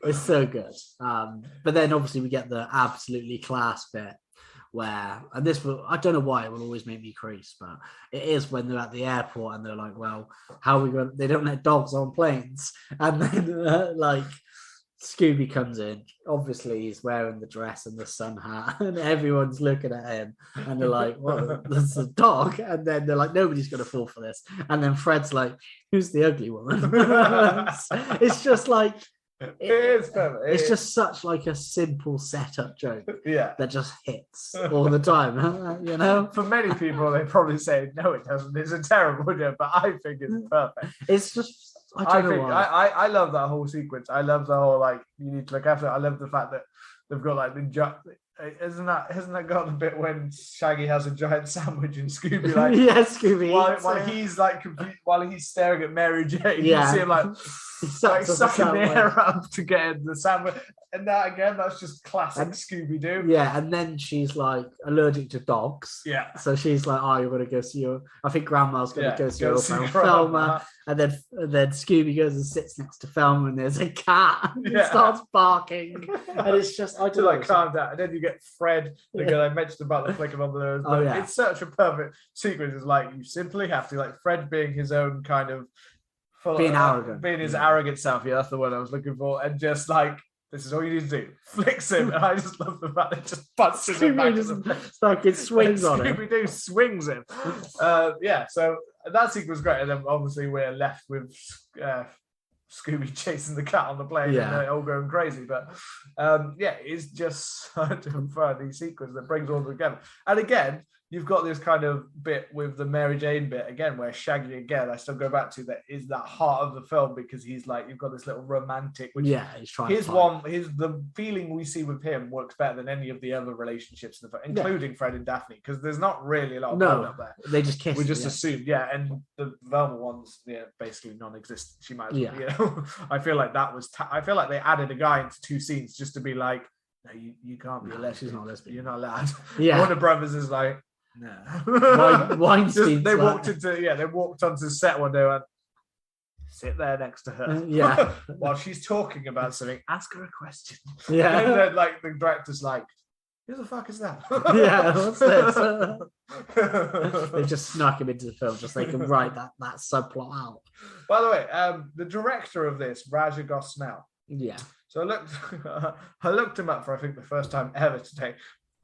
It's so good. But then obviously we get the absolutely class bit where, and this will, I don't know why it will always make me crease, but it is when they're at the airport and they're like, well, how are we going? They don't let dogs on planes, and then Scooby comes in. Obviously, he's wearing the dress and the sun hat, and everyone's looking at him, and they're like, "Well, that's a dog." And then they're like, "Nobody's going to fall for this." And then Fred's like, "Who's the ugly woman?" It's just like it's just such like a simple setup joke, that just hits all the time. For many people, they probably say, "No, it doesn't. It's a terrible joke," but I think it's perfect. It's just. I love that whole sequence. I love the whole you need to look after it. I love the fact that they've got hasn't that got the bit when Shaggy has a giant sandwich and Scooby Scooby while he's staring at Mary Jane, you see him sucking the air up to get the sandwich. And that again, that's just classic Scooby Doo. Yeah, and then she's like allergic to dogs. Yeah. So she's like, "Oh, you're gonna go see your." I think Grandma's gonna go see your friend Thelma. And then Scooby goes and sits next to Thelma, and there's a cat and starts barking. And it's just I don't calm down. And then you get Fred, the girl I mentioned about the flicker on the nose. But it's such a perfect sequence. It's like you simply have to Fred being his own kind of arrogant, being his arrogant self. Yeah, that's the word I was looking for. And just this is all you need to do. Flicks him, and I just love the fact that it just butts him back. It swings on him. Scooby Doo swings him. So that sequence was great, and then obviously we're left with Scooby chasing the cat on the plane, and they're all going crazy. But it's just such a funny sequence that brings all together. And again, you've got this kind of bit with the Mary Jane bit again, where Shaggy again, I still go back to that is that heart of the film, because he's you've got this little romantic, which he's trying. The feeling we see with him works better than any of the other relationships in the film, including Fred and Daphne, because there's not really a lot of love up there. They just kiss. We just assumed, and the Velma ones, basically non-existent. She might, I feel like that was. I feel like they added a guy into 2 scenes just to be like, no, you can't be a lesbian. She's not a lesbian. You're not allowed. Yeah. Warner Brothers is like. No. Weinstein. They walked onto the set one day and went, sit there next to her. While she's talking about something, ask her a question. Yeah. And then the director's like, who the fuck is that? What's this? They just snuck him into the film just so they can write that subplot out. By the way, the director of this, Raja Gosnell. Yeah. So I looked him up for I think the first time ever today.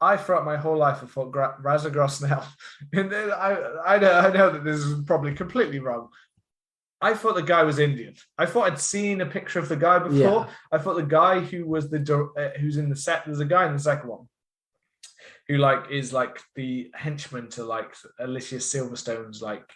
I throughout my whole life have thought Raza Gosnell. And I know that this is probably completely wrong. I thought the guy was Indian. I thought I'd seen a picture of the guy before. Yeah. I thought the guy who was who's in the set. There's a guy in the second one who like is like the henchman to like Alicia Silverstone's like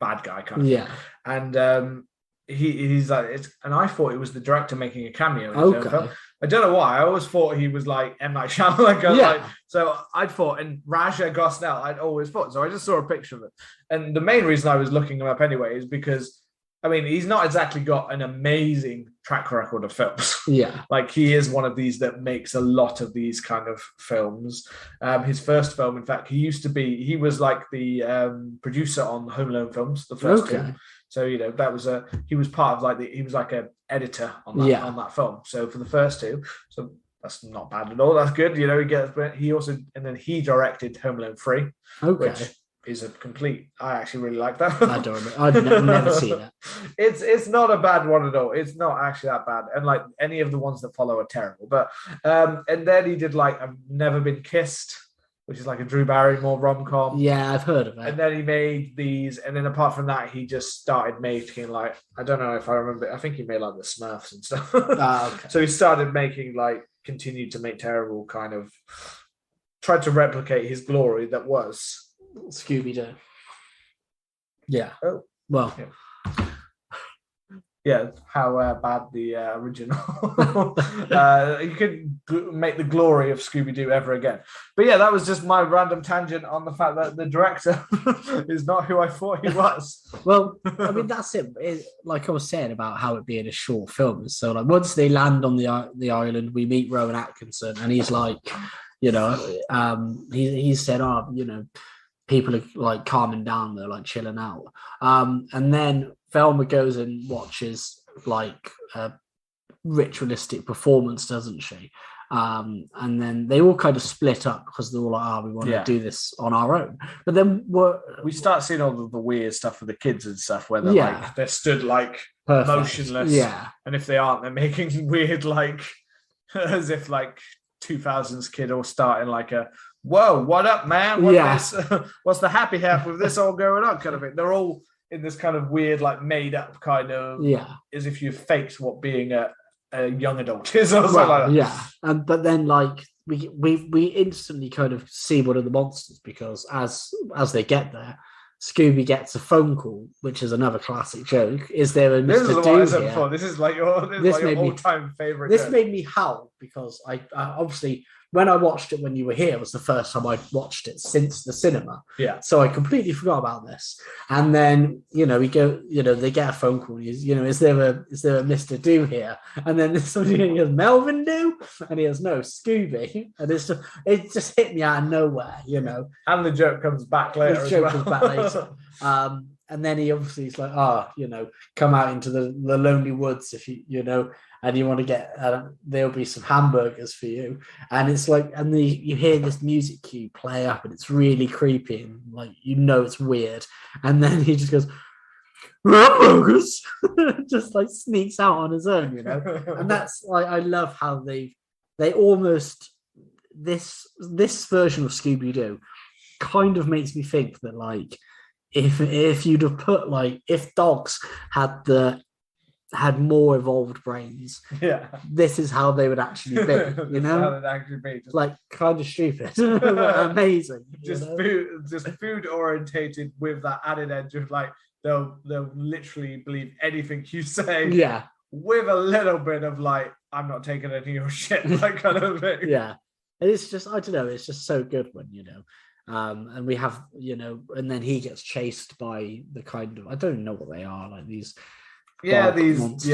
bad guy kind of thing. And he's like, and I thought it was the director making a cameo in his own film. I don't know why. I always thought he was like M. Night Shyamalan. So I thought, and Raja Gosnell, I'd always thought. So I just saw a picture of it. And the main reason I was looking him up anyway is because, I mean, he's not exactly got an amazing track record of films. Yeah. Like he is one of these that makes a lot of these kind of films. His first film, in fact, he was like the producer on Home Alone films, the first two. So, you know, that was he was part of like he was like an editor on that film. So for the first two, so that's not bad at all. That's good. You know, he directed Home Alone 3, which is a complete. I actually really like that. I don't remember. I've never seen it. It's not a bad one at all. It's not actually that bad. And like any of the ones that follow are terrible. But and then he did like I've Never Been Kissed, which is like a Drew Barrymore rom-com. Yeah, I've heard of it. And then he made these, and then apart from that, he just started making like, I don't know if I remember, I think he made like the Smurfs and stuff. So he started making like, continued to make terrible kind of, tried to replicate his glory that was Scooby Doo. Yeah. Oh. Well. Yeah, how bad the original. You could make the glory of Scooby Doo ever again. But yeah, that was just my random tangent on the fact that the director is not who I thought he was. Well, I mean, that's it. Like I was saying about how it being a short film. So like once they land on the island, we meet Rowan Atkinson, and he's like, you know, he said, oh, you know, people are like calming down, they're like chilling out. And then Velma goes and watches like a ritualistic performance, doesn't she? And then they all kind of split up because they're all like, we want to do this on our own. But then we start seeing all of the weird stuff with the kids and stuff where they're like, they're stood like motionless. Yeah. And if they aren't, they're making weird, like, as if like 2000s kid all starting like a, whoa, what up, man? What's the happy half with this all going on kind of thing? They're all in this kind of weird, like made up kind of, as if you faked what being a young adult is or something like that. Yeah, but then like we instantly kind of see one of the monsters because as they get there, Scooby gets a phone call, which is another classic joke. Is there a Mr. Doo here? This is like your all-time favorite. This made me howl because I obviously. When I watched it when you were here, it was the first time I'd watched it since the cinema. Yeah. So I completely forgot about this. And then, you know, they get a phone call. Is there a Mr. Doo here? And then somebody goes, Melvin Doo? And he goes, no, Scooby. And it just hit me out of nowhere, you know. And the joke comes back later. And then he obviously is like, you know, come out into the lonely woods if you know, and you want to get, there'll be some hamburgers for you. And it's like, and you hear this music cue play up and it's really creepy and like, you know, it's weird. And then he just goes, hamburgers, just like sneaks out on his own, you know. And that's like, I love how they almost, this version of Scooby Doo kind of makes me think that like, if you'd have put like, if dogs had more evolved brains, this is how they would actually be, you know. How they'd actually be, just like kind of stupid, but amazing. Just food orientated with that added edge of like they'll literally believe anything you say. Yeah, with a little bit of like I'm not taking any of your shit, like kind of thing. Yeah, it's just I don't know. It's just so good when you know. And we have, you know, and then he gets chased by the kind of I don't know what they are, like these. I don't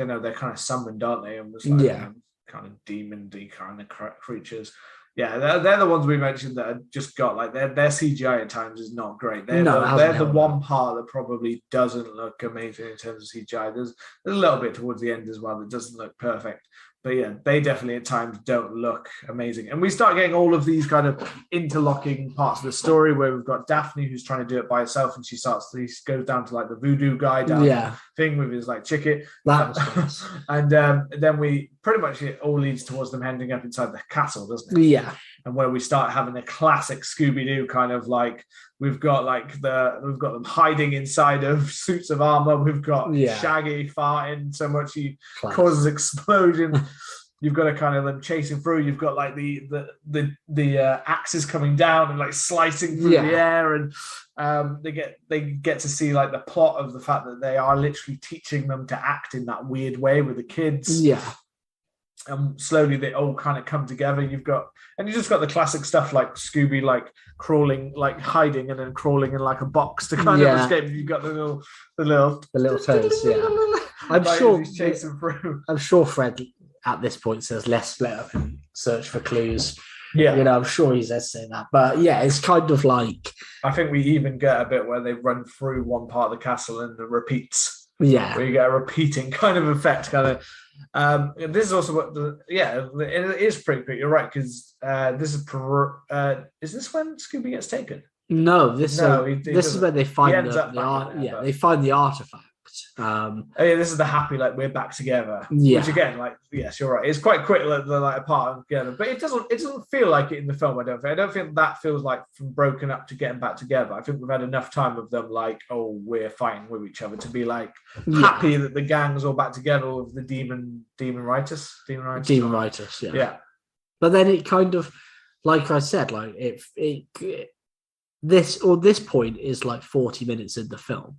know. They're kind of summoned, aren't they? Almost like kind of demon-y kind of creatures. Yeah, they're the ones we mentioned that have just got like their CGI at times is not great. They're the one part that probably doesn't look amazing in terms of CGI. There's a little bit towards the end as well that doesn't look perfect. But yeah, they definitely at times don't look amazing. And we start getting all of these kind of interlocking parts of the story where we've got Daphne who's trying to do it by herself and she goes down to like the voodoo guy down thing with his like chicken. That was nice. And then we pretty much it all leads towards them ending up inside the castle, doesn't it? Yeah. and where we start having the classic Scooby Doo kind of like we've got them hiding inside of suits of armor. We've got Shaggy farting so much he causes explosion. You've got a kind of them chasing through. You've got like the axes coming down and like slicing through the air, and they get to see like the plot of the fact that they are literally teaching them to act in that weird way with the kids. Yeah. And slowly they all kind of come together. You just got the classic stuff like Scooby like crawling, like hiding and then crawling in like a box to kind of escape. You've got the little toes. Yeah, I'm sure he's chasing through. I'm sure Fred at this point says let's split up and search for clues. Yeah, I'm sure he says say that, but it's kind of like I think we even get a bit where they run through one part of the castle and it repeats. Yeah, where you get a repeating kind of effect, kind of. This is also what it is pretty quick. You're right because this is this when Scooby gets taken? No, this is when they find they find the artifact. This is the happy like we're back together. Yeah. Which again, like yes, you're right. It's quite quick like they're like apart together, but it doesn't feel like it in the film. I don't think that feels like from broken up to getting back together. I think we've had enough time of them like we're fighting with each other to be like happy that the gang's all back together with the demon writers. Yeah. But then it kind of like I said, like this point is like 40 minutes in the film,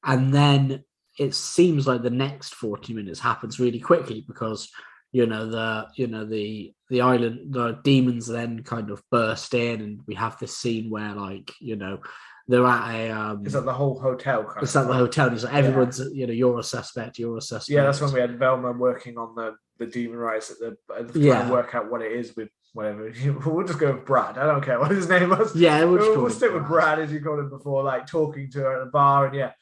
and then it seems like the next 40 minutes happens really quickly because the island, the demons then kind of burst in, and we have this scene where like they're at a it's at the whole hotel it's at the hotel. It's like everyone's you're a suspect. Yeah, that's when we had Velma working on the demon rights trying to work out what it is with whatever. We'll just go with Brad. I don't care what his name was. Yeah, we'll stick with Brad as you called him before, like talking to her at the bar, and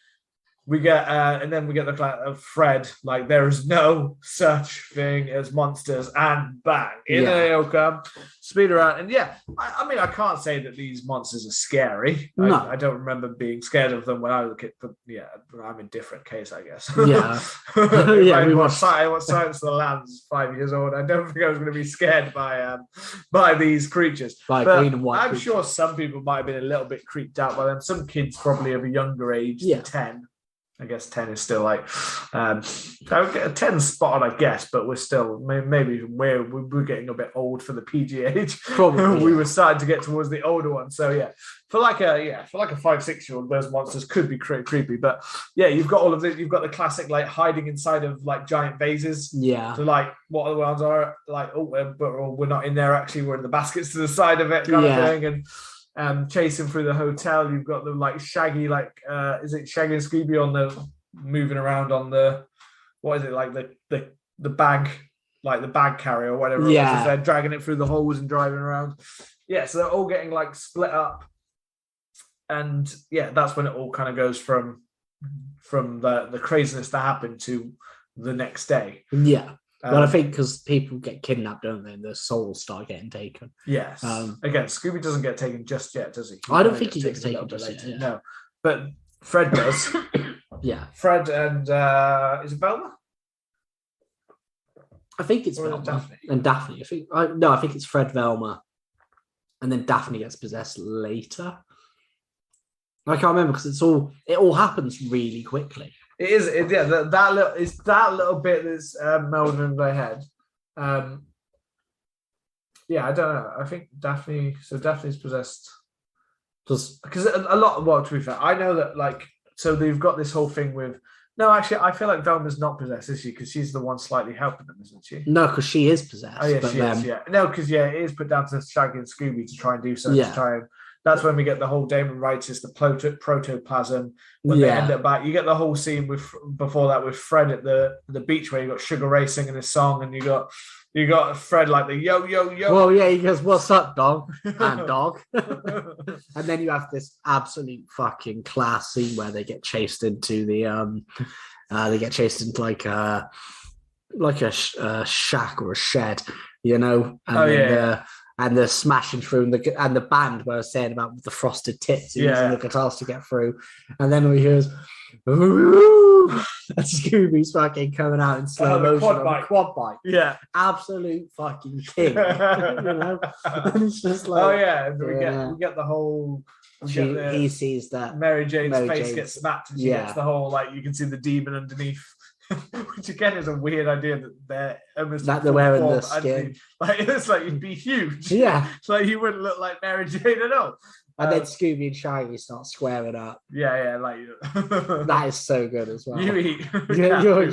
we get and then we get the clap of Fred, like there is no such thing as monsters, and bang, in they'll come, speed around, and I mean I can't say that these monsters are scary. No. I don't remember being scared of them when I was a kid, but I'm in a different case, I guess. Yeah, we watched Silence of the Lambs 5 years old. I don't think I was going to be scared by these creatures. Green and white. I'm sure some people might have been a little bit creeped out by them. Some kids probably of a younger age, 10. I guess 10 is still like 10 spot on, I guess, but we're still maybe we're getting a bit old for the PG age. Probably we were starting to get towards the older one. So for like a 5-6 year old, those monsters could be creepy. But you've got all of this. You've got the classic like hiding inside of like giant vases. Yeah. So like what other ones are like? We're not in there actually. We're in the baskets to the side of it, kind of thing, and. Chasing through the hotel, you've got the like Shaggy, like is it Shaggy and Scooby on the moving around on the what is it like the bag, like the bag carrier or whatever. Yeah, they're dragging it through the holes and driving around. Yeah, so they're all getting like split up, and that's when it all kind of goes from the craziness that happened to the next day. Yeah. Well, I think because people get kidnapped, don't they? And their souls start getting taken. Yes. Again, Scooby doesn't get taken just yet, does he? I don't think he gets taken just yet. Yeah. No, but Fred does. Yeah. Fred and is it Velma? I think it's Velma and Daphne. I think it's Fred, Velma, and then Daphne gets possessed later. I can't remember because it all happens really quickly. It is, that little bit that's melded in my head. I don't know. I think Daphne's possessed. Because a lot, well, to be fair, I know that, like, so they've got this whole thing with, no, actually, I feel like Velma's not possessed, is she? Because she's the one slightly helping them, isn't she? No, because she is possessed. Oh, yeah, she is, yeah. No, because, it is put down to Shaggy and Scooby to try and do so, to try and that's when we get the whole Damon Wrights, the protoplasm. When they end up back, you get the whole scene before that with Fred at the beach where you got Sugar Ray singing his song, and you got Fred like the yo yo yo. Well, yeah, he goes, "What's up, dog?" and dog. And then you have this absolute fucking class scene where they get chased into like a shack or a shed, And and they're smashing through, and the band where I was saying about the frosted tips using the guitars to get through, and then we hear and Scooby's fucking coming out in slow motion on a quad bike. Yeah, absolute fucking king. And it's just like, oh yeah, we get the whole. He sees that Mary Jane's face gets snapped, and she gets the whole you can see the demon underneath. Which again is a weird idea that they're almost they're wearing the skin. It's like you'd be huge. Yeah, it's like you wouldn't look like Mary Jane at all. And then Scooby and Shaggy start squaring up. Yeah, that is so good as well. You eat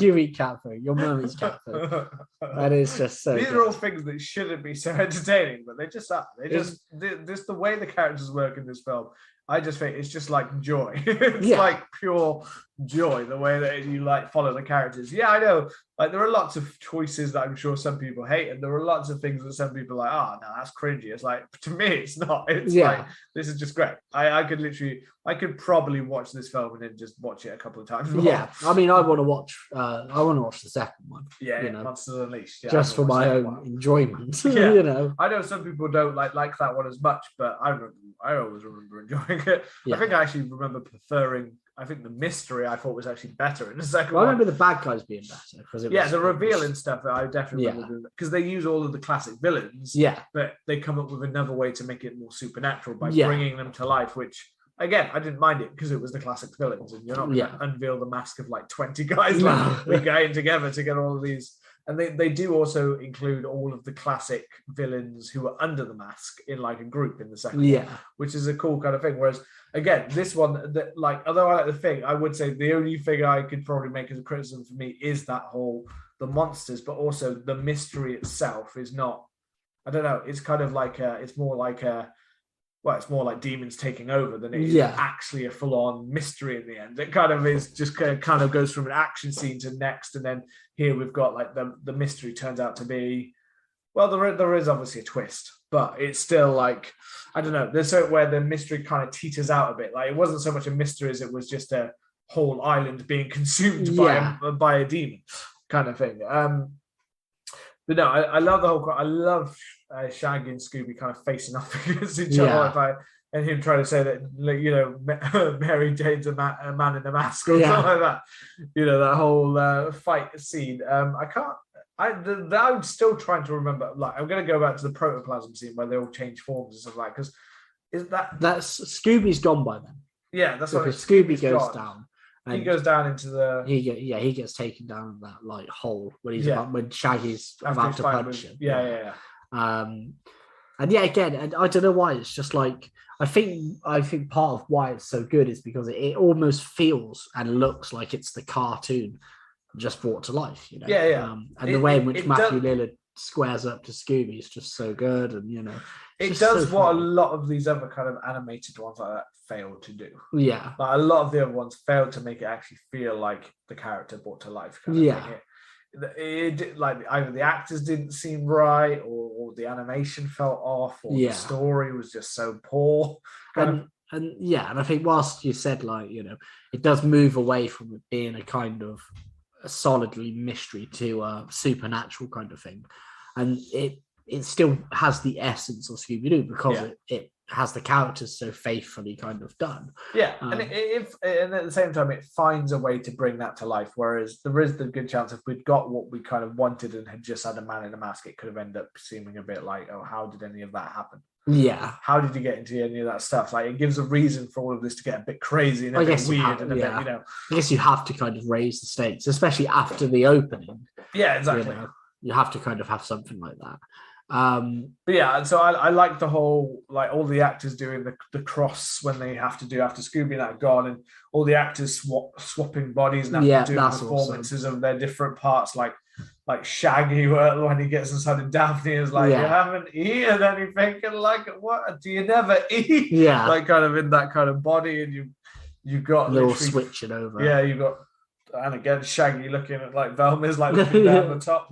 you eat cat food. Your mum eats cat food. That is just so These are all things that shouldn't be so entertaining, but they just are. Just the way the characters work in this film. I just think it's just like joy. It's like pure joy, the way that you follow the characters. Yeah, I know. There are lots of choices that I'm sure some people hate, and there are lots of things that some people are like, oh no, that's cringy. It's like, to me, it's not. It's like, this is just great. I could probably watch this film and then just watch it a couple of times more. Yeah, I mean, I want to watch the second one. Yeah, Monsters Unleashed. Yeah, just for my own enjoyment. Yeah. I know some people don't like that one as much, but I always remember enjoying it. Yeah. I think I actually remember preferring. I think the mystery I thought was actually better in the second one. I remember the bad guys being better because the reveal and stuff. I definitely remember because they use all of the classic villains. Yeah, but they come up with another way to make it more supernatural by bringing them to life. Which again, I didn't mind it because it was the classic villains, and you're not going to unveil the mask of 20 guys we're getting together to get all of these. And they do also include all of the classic villains who are under the mask in a group in the second one, which is a cool kind of thing. Whereas again, this one, although I like the thing, I would say the only thing I could probably make as a criticism for me is that the monsters, but also the mystery itself is not. I don't know. It's kind of it's more like demons taking over than it is actually a full-on mystery in the end. It kind of is just kind of goes from an action scene to next, and then here we've got the mystery turns out to be, well, there is obviously a twist, but it's still I don't know. There's so where the mystery kind of teeters out a bit. It wasn't so much a mystery as it was just a whole island being consumed by a demon kind of thing. But no, I love the whole. I love Shaggy and Scooby kind of facing off against each other, and him trying to say that Mary Jane's a man in a mask or something like that. That whole fight scene. I'm still trying to remember. I'm going to go back to the protoplasm scene where they all change forms and stuff because that's Scooby's gone by then. Yeah, that's what Scooby goes down. He goes down into the. He gets taken down that hole when when Shaggy's about to punch him. Yeah. And again, and I don't know why it's just I think part of why it's so good is because it almost feels and looks like it's the cartoon just brought to life. And the way in which Matthew Lillard squares up to Scooby is just so good, and it does what a lot of these other kind of animated ones like that failed to do. Yeah, a lot of the other ones failed to make it actually feel like the character brought to life. Kind of thing. It either the actors didn't seem right, or the animation felt off, or the story was just so poor. And I think whilst you said it does move away from it being a kind of a solidly mystery to a supernatural kind of thing, and it still has the essence of Scooby Doo because it has the characters so faithfully kind of done. And and at the same time it finds a way to bring that to life, whereas there is the good chance if we'd got what we kind of wanted and had just had a man in a mask, it could have ended up seeming a bit like, oh, how did any of that happen? How did you get into any of that stuff? It gives a reason for all of this to get a bit crazy and a bit weird and a bit, I guess you have to kind of raise the stakes, especially after the opening. Yeah, exactly. You have to kind of have something like that. But so I like the whole all the actors doing the cross when they have to do after Scooby and that gone, and all the actors swapping bodies and doing performances of their different parts, like Shaggy when he gets inside of Daphne is you haven't eaten anything, and what do you never eat? Kind of in that kind of body, and you got little switching over. You got. And again, Shaggy looking at Velma's looking down the top,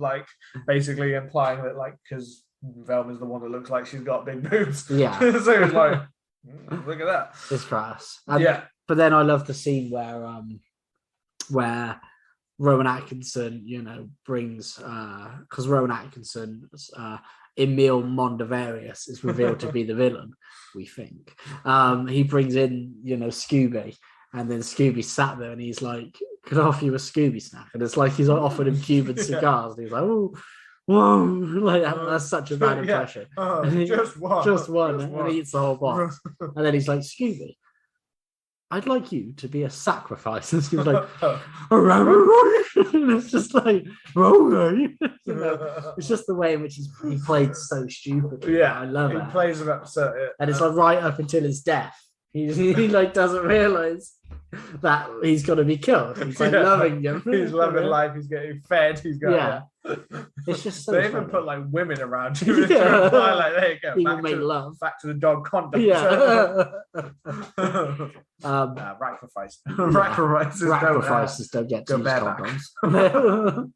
basically implying that because Velma's the one that looks like she's got big boobs. So it's look at that. It's crass. But then I love the scene where Rowan Atkinson, brings because Rowan Atkinson Emil Mondavarius is revealed to be the villain, we think. He brings in, Scooby, and then Scooby sat there and he's like, could I offer you a Scooby snack? And it's like he's offered him Cuban cigars. And he's like, oh, whoa, like that's such a bad impression. Just one. And he eats the whole box. And then he's like, Scooby, I'd like you to be a sacrifice. And he was like, and it's just like, it's just the way in which he played so stupid. Yeah, I love it. He plays him up so, and it's like right up until his death. He like doesn't realize that he's going to be killed. He's like loving him. He's loving life. He's getting fed. He's got It's just so they funny. even put like women around you. Like there you go. People make love. Back to the dog condom. Yeah. Sacrifices don't get to use condoms.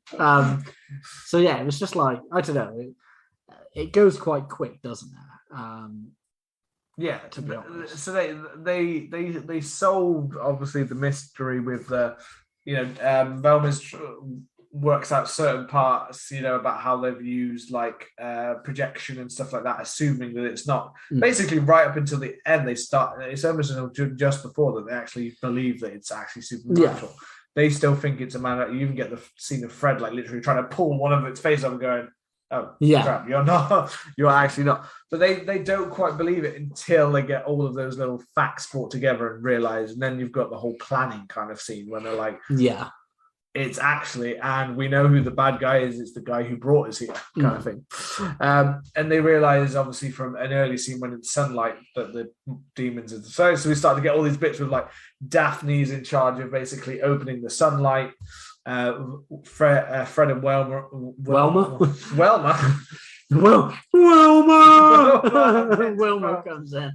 So yeah, it was just like, I don't know. It goes quite quick, doesn't it? Yeah, to be honest. So they solved obviously the mystery with Velma's works out certain parts, about how they've used like projection and stuff like that, assuming that it's not basically right up until the end. They start. It's almost just before that they actually believe that it's actually supernatural. Yeah. They still think it's a man. You even get the scene of Fred like literally trying to pull one of its face off and going, oh, yeah, crap, you're not. You're actually not. But they don't quite believe it until they get all of those little facts brought together and realize. And then you've got the whole planning kind of scene when they're like, yeah, it's actually, and we know who the bad guy is. It's the guy who brought us here, kind of thing. And they realize, obviously, from an early scene when it's sunlight, that the demons are so. So we start to get all these bits with like Daphne's in charge of basically opening the sunlight. Fred and Welma. Wilma comes in.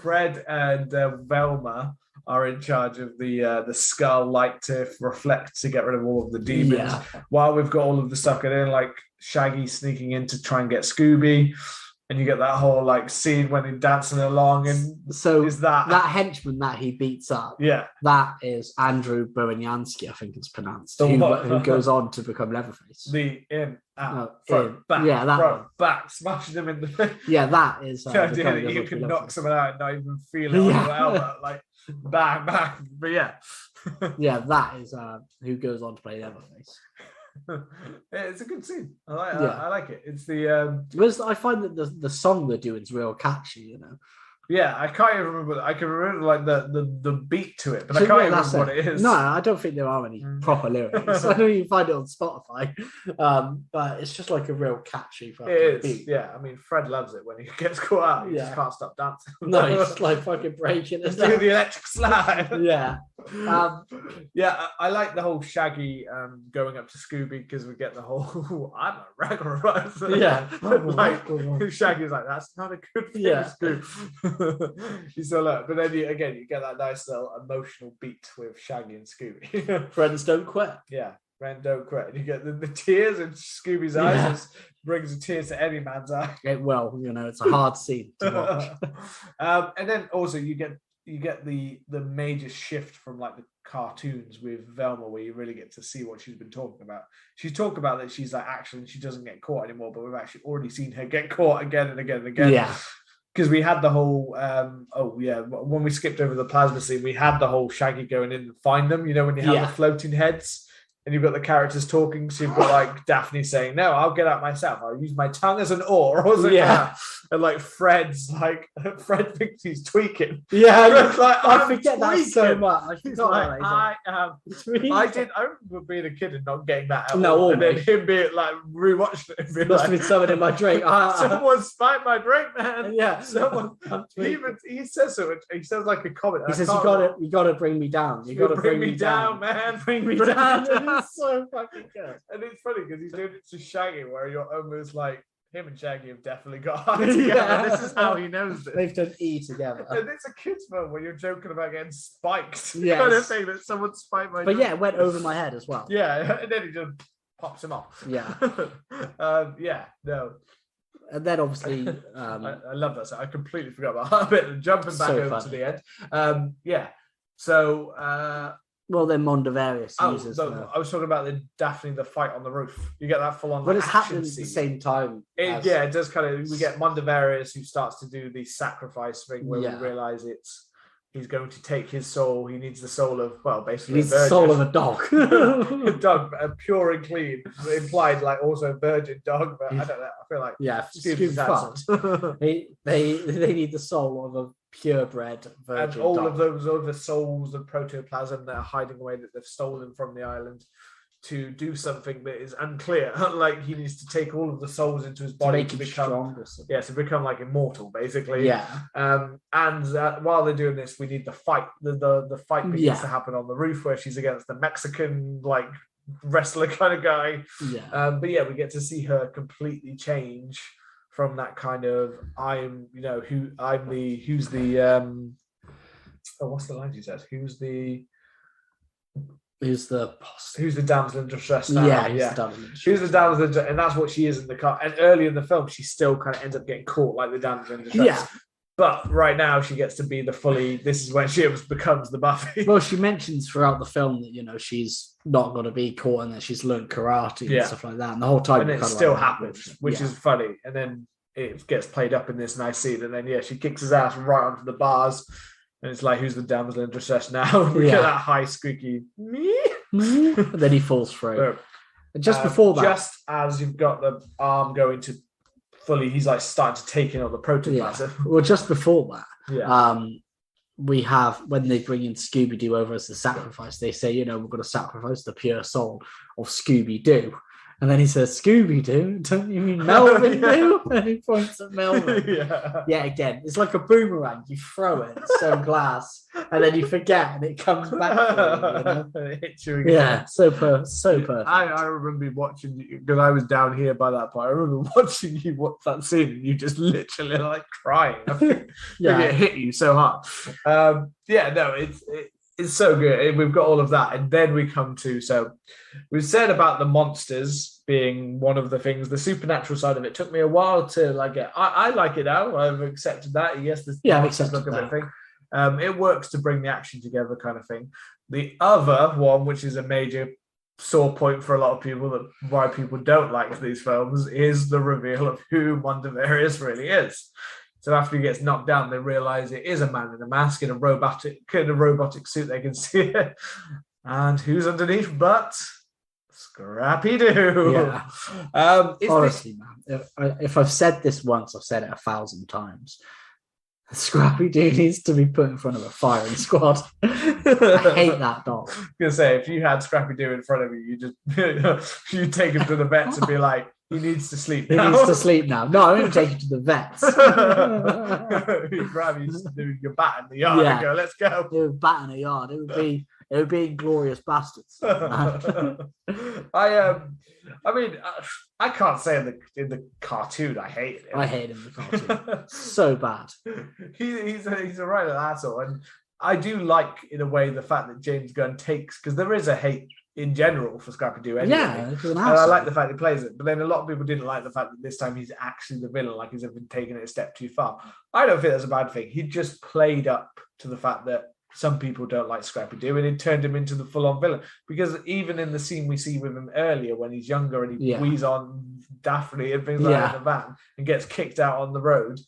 Fred and Velma are in charge of the skull light to reflect to get rid of all of the demons. Yeah. While we've got all of the stuff going in, like Shaggy sneaking in to try and get Scooby. And you get that whole like scene when he's dancing along, and so is that henchman that he beats up? Yeah, that is Andrew Bojanski, I think it's pronounced, who goes on to become Leatherface. The front, back, yeah, that front, back, smashing him in the face. Yeah, that is. The idea that you can knock someone out and not even feel it on your elbow, like bang, bang. But yeah, yeah, that is who goes on to play Leatherface. It's a good scene. I like it. It's the I find that the song they're doing is real catchy, Yeah, I can't even remember. I can remember like the beat to it, but I can't even remember what it is. No, I don't think there are any proper lyrics. I know you can find it on Spotify, but it's just like a real catchy fucking beat. Yeah, I mean, Fred loves it when he gets caught out. He just can't stop dancing. No, he's like fucking breaking it. Do the electric slide. Yeah. Yeah, I like the whole Shaggy going up to Scooby because we get the whole I'm a regular. Yeah. Like Shaggy's like, that's not a good thing, Scooby. You still look, but then you get that nice little emotional beat with Shaggy and Scooby. Friends don't quit. Yeah, friends don't quit. And you get the tears in Scooby's eyes. Brings a tear to any man's eye. It's a hard scene to watch. And then also you get the major shift from like the cartoons with Velma, where you really get to see what she's been talking about. She's talking about that she's like actually she doesn't get caught anymore, but we've actually already seen her get caught again and again and again. Yeah. Because we had the whole, when we skipped over the plasma scene, we had the whole Shaggy going in and find them, when you have the floating heads and you've got the characters talking. So you've got like Daphne saying, no, I'll get out myself. I'll use my tongue as an oar. Or something like that. And like Fred thinks he's tweaking. Yeah, like, I forget that so much. I remember being a kid and not getting that. No, and then him being like rewatching it. And must have been someone in my drink. Someone spiked my drink, man. Yeah, someone. He says so. He says like a comment. He says, "You got to bring me down. You got to bring me down, man. Bring me down." It's so fucking good. And it's funny because he's doing it to Shaggy, where you're almost like, him and Shaggy have definitely got high together. Yeah. This is how he knows it. They've done E together. And it's a kid's film where you're joking about getting spiked. Yes. Kind of thing that someone spiked my drink. Yeah, it went over my head as well. Yeah, and then he just pops him off. Yeah. No. And then obviously... I love that. So I completely forgot about that bit. Jumping back over to the end. So Well, then Mondavarius uses. I was talking about the Daphne the fight on the roof. You get that full on. But it's happening at the same time. It does kind of. We get Mondavarius who starts to do the sacrifice thing where we realize he's going to take his soul. He needs the soul of basically the soul of a dog, a dog, a pure and clean. Implied like also virgin dog, but I don't know. I feel like Scooby's fucked. They need the soul of a purebred virgin and all dog. of those other souls of protoplasm that are hiding away that they've stolen from the island to do something that is unclear. Like he needs to take all of the souls into his body to become to become like immortal, basically. And while they're doing this, we need the fight. The fight begins to happen on the roof where she's against the Mexican like wrestler kind of guy. But we get to see her completely change from that kind of who's the line she says? Who's the damsel in distress now? Who's the damsel in distress, and that's what she is in the car. And early in the film, she still kind of ends up getting caught like the damsel in distress. But right now, she gets to be this is when she becomes the Buffy. Well, she mentions throughout the film that, she's not going to be caught and that she's learned karate and stuff like that. And the whole time... And it still happens, which is funny. And then it gets played up in this nice scene. And then, she kicks his ass right onto the bars. And it's like, who's the damsel in distress now? We get that high, squeaky... And then he falls through. And just before that... Just as you've got the arm going to... fully, he's like starting to take in all the protoplasm. Well, just before that, we have when they bring in Scooby Doo over as the sacrifice, they say, we're going to sacrifice the pure soul of Scooby Doo. And then he says, Scooby Doo? Don't you mean Melvin Doo? And he points at Melvin. Again, it's like a boomerang. You throw it, it's so glass, and then you forget, and it comes back to you. It hits you again. So perfect. I remember watching you, because I was down here by that point. I remember watching you watch that scene, and you just literally like crying. It hit you so hard. It's so good. We've got all of that. And then we come to, we've said about the monsters being one of the things, the supernatural side of it took me a while to like it. I like it now. I've accepted that. Yes, I've accepted that. Thing. It works to bring the action together kind of thing. The other one, which is a major sore point for a lot of people, why people don't like these films, is the reveal of who Mondavarius really is. So after he gets knocked down, they realize it is a man in a mask in a robotic suit. They can see it. And who's underneath but Scrappy Doo? Honestly, man, if I've said this once, I've said it 1,000 times. Scrappy Doo needs to be put in front of a firing squad. I hate that dog. I was going to say, if you had Scrappy Doo in front of you, you take him to the vets and be like, he needs to sleep now. He needs to sleep now. No, I'm going to take him to the vets. You grab your bat in the yard and go, let's go. It would bat in the yard. It would be Inglourious Bastards. I can't say in the cartoon I hate him. I hate him in the cartoon. So bad. He's a right asshole. And I do like, in a way, the fact that James Gunn takes, because there is a hate in general for Scrappy Doo anyway. And I like the fact he plays it. But then a lot of people didn't like the fact that this time he's actually the villain, like he's been taking it a step too far. I don't think that's a bad thing. He just played up to the fact that some people don't like Scrappy Doo, and it turned him into the full-on villain. Because even in the scene we see with him earlier, when he's younger and he wheezes on Daphne and things like that in the van and gets kicked out on the road,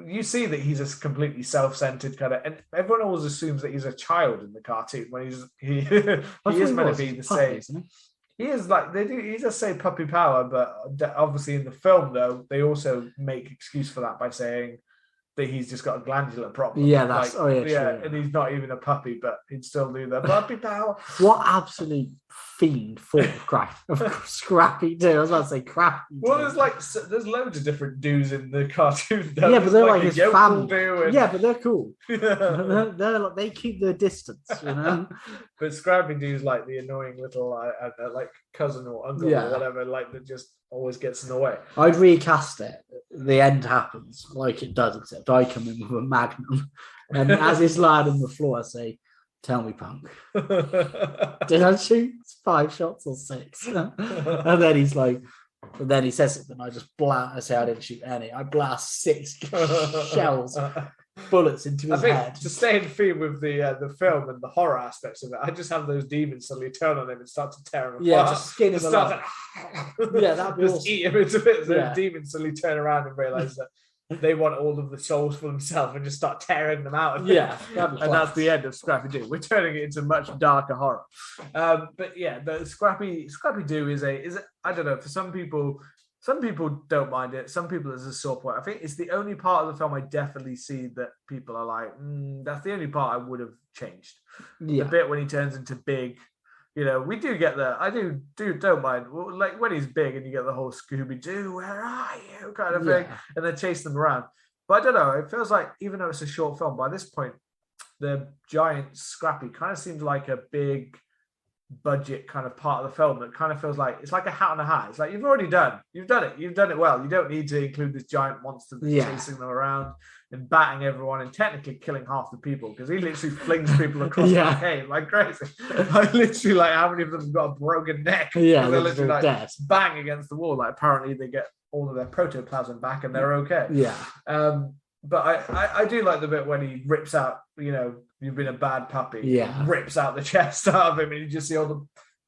you see that he's a completely self-centered kind of, and everyone always assumes that he's a child in the cartoon when he is meant to be the same. He is like he does say puppy power, but obviously in the film though they also make excuse for that by saying that he's just got a glandular problem. Yeah, that's true. And he's not even a puppy, but he'd still do the puppy power. What absolute fiend form of Scrappy Doo. I was about to say Crappy Doo. Well, there's loads of different Doos in the cartoon. Yeah, but they're like his family. And... Yeah, but they're cool. they're like, they keep their distance, you know. But Scrappy Doo's like the annoying little like cousin or uncle or whatever, like that just always gets in the way. I'd recast it. The end happens like it does, except I come in with a magnum, and as he's lying on the floor, I say, "Tell me, punk, did I shoot 5 shots or 6?" And then he's like, and then he says something. I just blast. I say I didn't shoot any. I blast 6 shells bullets into his head. To stay in theme with the film and the horror aspects of it, I just have those demons suddenly turn on him and start to tear him apart. Yeah, just skin him alive. Yeah, that'd be awesome. Eat him into bits. Those demons suddenly turn around and realise that they want all of the souls for themselves and just start tearing them out. Yeah, and that's the end of Scrappy Doo. We're turning it into much darker horror. But yeah, the Scrappy Doo is I don't know, for some people don't mind it. Some people it's a sore point. I think it's the only part of the film I definitely see that people are like, that's the only part I would have changed. Yeah. The bit when he turns into big. We do get that. I don't mind. Like when he's big and you get the whole Scooby Doo, where are you kind of thing, and then chase them around. But I don't know. It feels like even though it's a short film, by this point, the giant Scrappy kind of seems like a big budget kind of part of the film. That kind of feels like it's like a hat on a hat. It's like you've done it. You've done it well. You don't need to include this giant monster that's chasing them around and batting everyone and technically killing half the people because he literally flings people across the cave like crazy. Like literally, like how many of them have got a broken neck? Yeah, they're literally like dead. Bang against the wall. Like apparently they get all of their protoplasm back and they're okay. Yeah. But I do like the bit when he rips out, you've been a bad puppy. Yeah. Rips out the chest out of him and you just see all the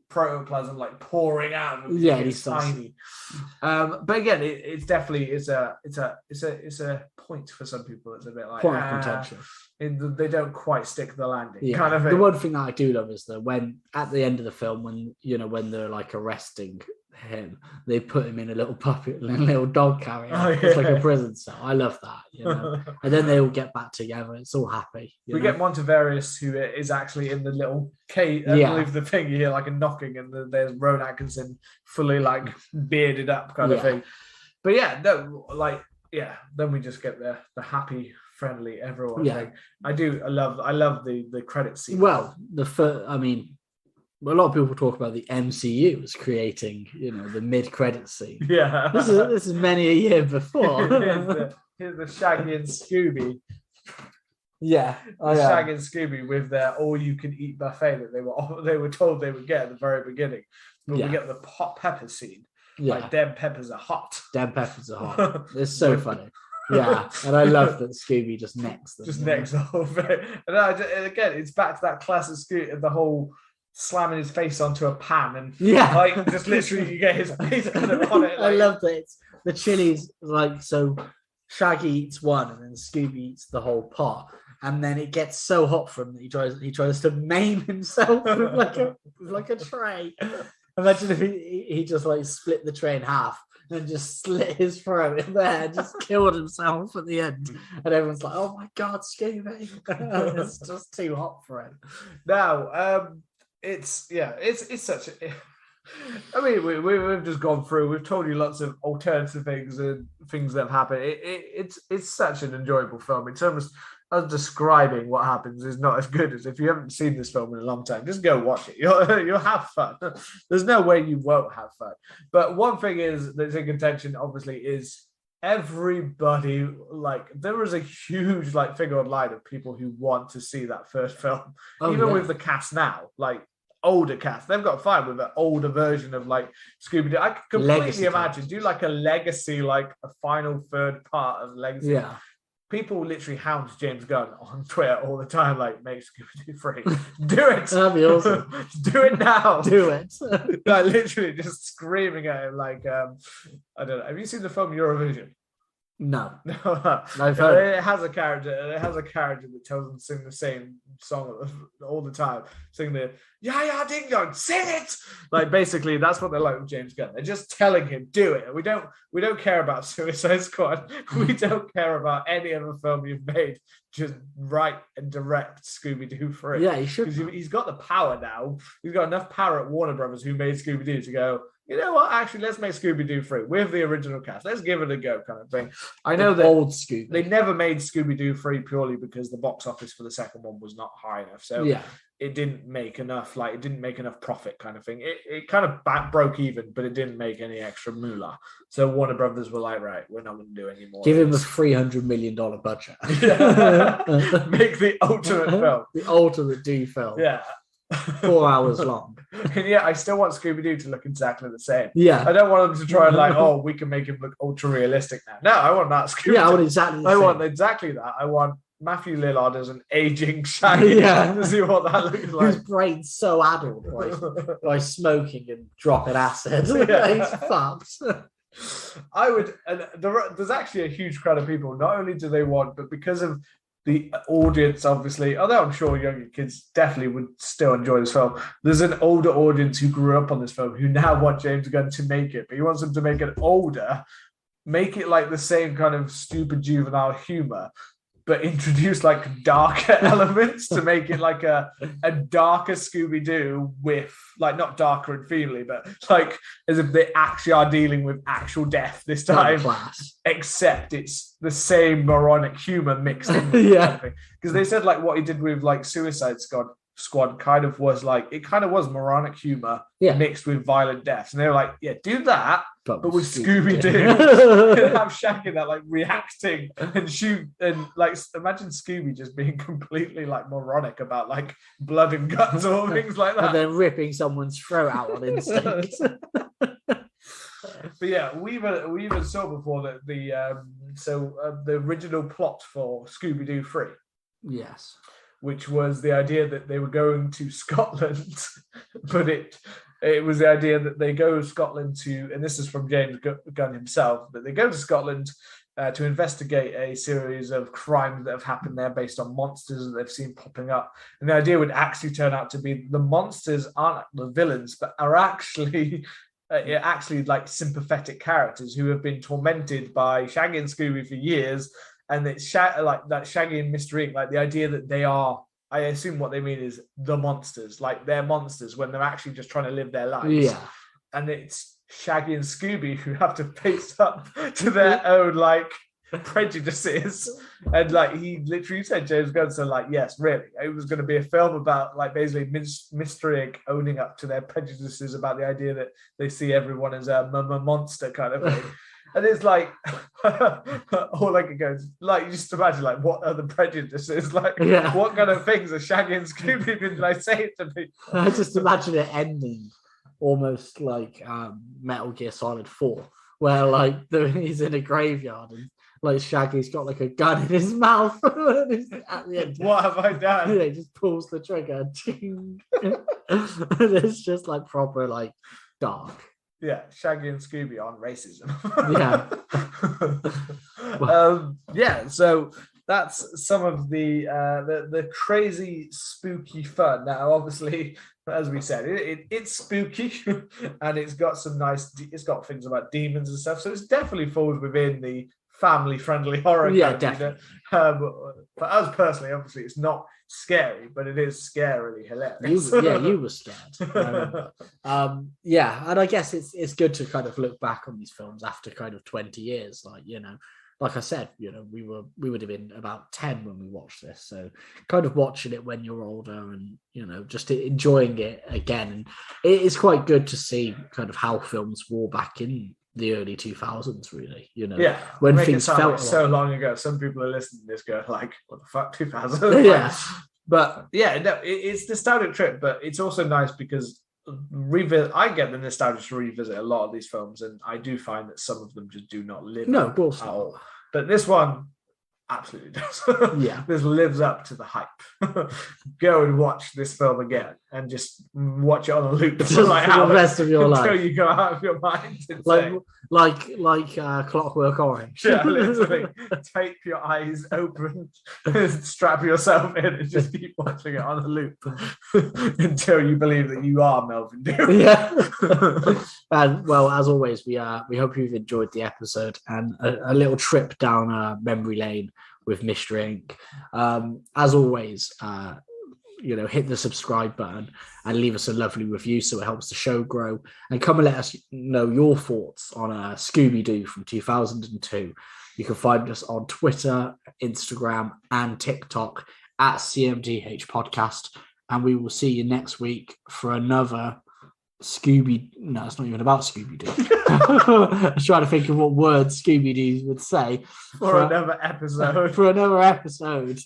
protoplasm like pouring out. Yeah, he's tiny. But again, it's definitely it's a point for some people. It's a bit like point of contention. They don't quite stick the landing. Kind of the one thing that I do love is that when at the end of the film, when they're like arresting him, they put him in a little little dog carrier. It's like a prison cell. I love that, and then they all get back together. It's all happy. We get Montevarious, who is actually in the little cage. I believe the thing you hear like a knocking, and there's Rowan Atkinson fully like bearded up kind of thing. But then we just get the happy, friendly everyone thing. I love the credit scene. Well, a lot of people talk about the MCU as creating, the mid-credit scene. Yeah, this is many a year before. here's the Shaggy and Scooby. Yeah, Shaggy and Scooby with their all-you-can-eat buffet that they were told they would get at the very beginning. But we get the hot pepper scene. Yeah, like them peppers are hot. It's so funny. Yeah, and I love that Scooby just necks them. Necks the whole thing. And again, it's back to that classic Scooby, the whole slamming his face onto a pan and just literally you get his face kind of on it. I love that it's the chilies so Shaggy eats one and then Scooby eats the whole pot and then it gets so hot for him that he tries to maim himself with like a tray. Imagine if he just like split the tray in half and just slit his throat in there and just killed himself at the end. And everyone's like, oh my God, Scooby. It's just too hot for him. Now, it's such a. I mean, we've just gone through. We've told you lots of alternative things and things that have happened. It's such an enjoyable film. In terms of describing what happens is not as good as if you haven't seen this film in a long time. Just go watch it. You'll have fun. There's no way you won't have fun. But one thing that's in contention, obviously, is everybody there is a huge figure online of people who want to see that first film. With the cast now, older cast, they've got fine with an older version of Scooby Doo. I could completely imagine do a legacy, a final third part of legacy. Yeah. People literally hound James Gunn on Twitter all the time, make Scooby Doo free. Do it. That'd be awesome. Do it now. Do it. Literally just screaming at him I don't know. Have you seen the film Eurovision? No. It has a character. It has a character that tells them to sing the same song all the time. Sing the "Ya Ding Dong," sing it. Basically, that's what they're like with James Gunn. They're just telling him, "Do it." We don't care about Suicide Squad. We don't care about any other film you've made. Just write and direct Scooby Doo for it. Yeah, he should. Because he's got the power now. He's got enough power at Warner Brothers, who made Scooby Doo, to go, you know what? Actually, let's make Scooby Doo free with the original cast. Let's give it a go, kind of thing. I know that old Scooby. They never made Scooby Doo free purely because the box office for the second one was not high enough. So it didn't make enough. It didn't make enough profit, kind of thing. It kind of broke even, but it didn't make any extra moolah. So Warner Brothers were like, right, we're not going to do any more. Give him a $300 million budget. Make the ultimate film. The ultimate Doo film. Yeah. 4 hours long. And I still want Scooby Doo to look exactly the same. Yeah. I don't want them to try and we can make him look ultra realistic now. No, I want that Scooby Doo. Yeah, I want exactly the same. I want exactly that. I want Matthew Lillard as an aging Shaggy to see what that looks like. His brain's so addled by smoking and dropping acid. He's fucked. I would, and there's actually a huge crowd of people. Not only do they want, but because of the audience, obviously, although I'm sure younger kids definitely would still enjoy this film, there's an older audience who grew up on this film who now want James Gunn to make it, but he wants them to make it older, make it like the same kind of stupid juvenile humor, but introduce like darker elements to make it like a darker Scooby Doo with like not darker and femely, but like as if they actually are dealing with actual death this time, except it's the same moronic humor mixed in. Because they said like what he did with like Suicide Squad kind of was like it kind of was moronic humor mixed with violent deaths, and they were like, yeah, do that, but with Scooby Doo, have Shaggy that like reacting and shoot, and like imagine Scooby just being completely like moronic about like blood and guts or things like that, and then ripping someone's throat out on instinct. But yeah, we even saw before that the original plot for Scooby Doo 3. Yes. Which was the idea that they were going to Scotland, but it was the idea that they go to Scotland and this is from James Gunn himself, that they go to Scotland to investigate a series of crimes that have happened there based on monsters that they've seen popping up. And the idea would actually turn out to be the monsters aren't the villains, but are actually like sympathetic characters who have been tormented by Shaggy and Scooby for years. And it's like that Shaggy and Mr. Ink, like the idea that they are, I assume what they mean is the monsters, like they're monsters when they're actually just trying to live their lives. Yeah. And it's Shaggy and Scooby who have to face up to their own like prejudices. And like he literally said, James Gunn said like, yes, really, it was going to be a film about like basically Mr. Ink owning up to their prejudices about the idea that they see everyone as a monster kind of thing. And it's like, all I can go is, like, you just imagine, like, what are the prejudices? Like, what kind of things are Shaggy and Scooby going to like, say to me? I just imagine it ending almost like Metal Gear Solid 4, where, like, he's in a graveyard and, like, Shaggy's got, like, a gun in his mouth. At the end, what have I done? He just pulls the trigger. And it's just, like, proper, like, dark. Yeah, Shaggy and Scooby on racism. So that's some of the crazy, spooky fun. Now, obviously, as we said, it's spooky, and it's got things about demons and stuff. So it definitely falls within the family-friendly horror. Yeah, definitely. For us personally, obviously, it's not scary, but it is scarily hilarious. You were scared. And I guess it's good to kind of look back on these films after kind of 20 years. Like, you know, like I said, you know, we would have been about 10 when we watched this. So kind of watching it when you're older and, you know, just enjoying it again. And it is quite good to see kind of how films wore back in the early 2000s, really, you know, when things felt like so long ago. Some people are listening to this go like, what the fuck, 2000? But it's a nostalgic trip, but it's also nice because I get the nostalgia to revisit a lot of these films, and I do find that some of them just do not live of course at all. But this one absolutely does. This lives up to the hype. Go and watch this film again and just watch it on a loop for like the rest of your life until you go out of your mind. Like Clockwork Orange. Yeah, literally. Tape your eyes open, strap yourself in, and just keep watching it on a loop until you believe that you are Melvin Doo. Yeah. And well, as always, we hope you've enjoyed the episode and a little trip down memory lane with Mr. Ink. As always, you know, hit the subscribe button and leave us a lovely review so it helps the show grow. And come and let us know your thoughts on Scooby Doo from 2002. You can find us on Twitter, Instagram, and TikTok at CMDH Podcast. And we will see you next week for another No, it's not even about Scooby Doo. I was trying to think of what words Scooby Doo would say for another episode. For another episode.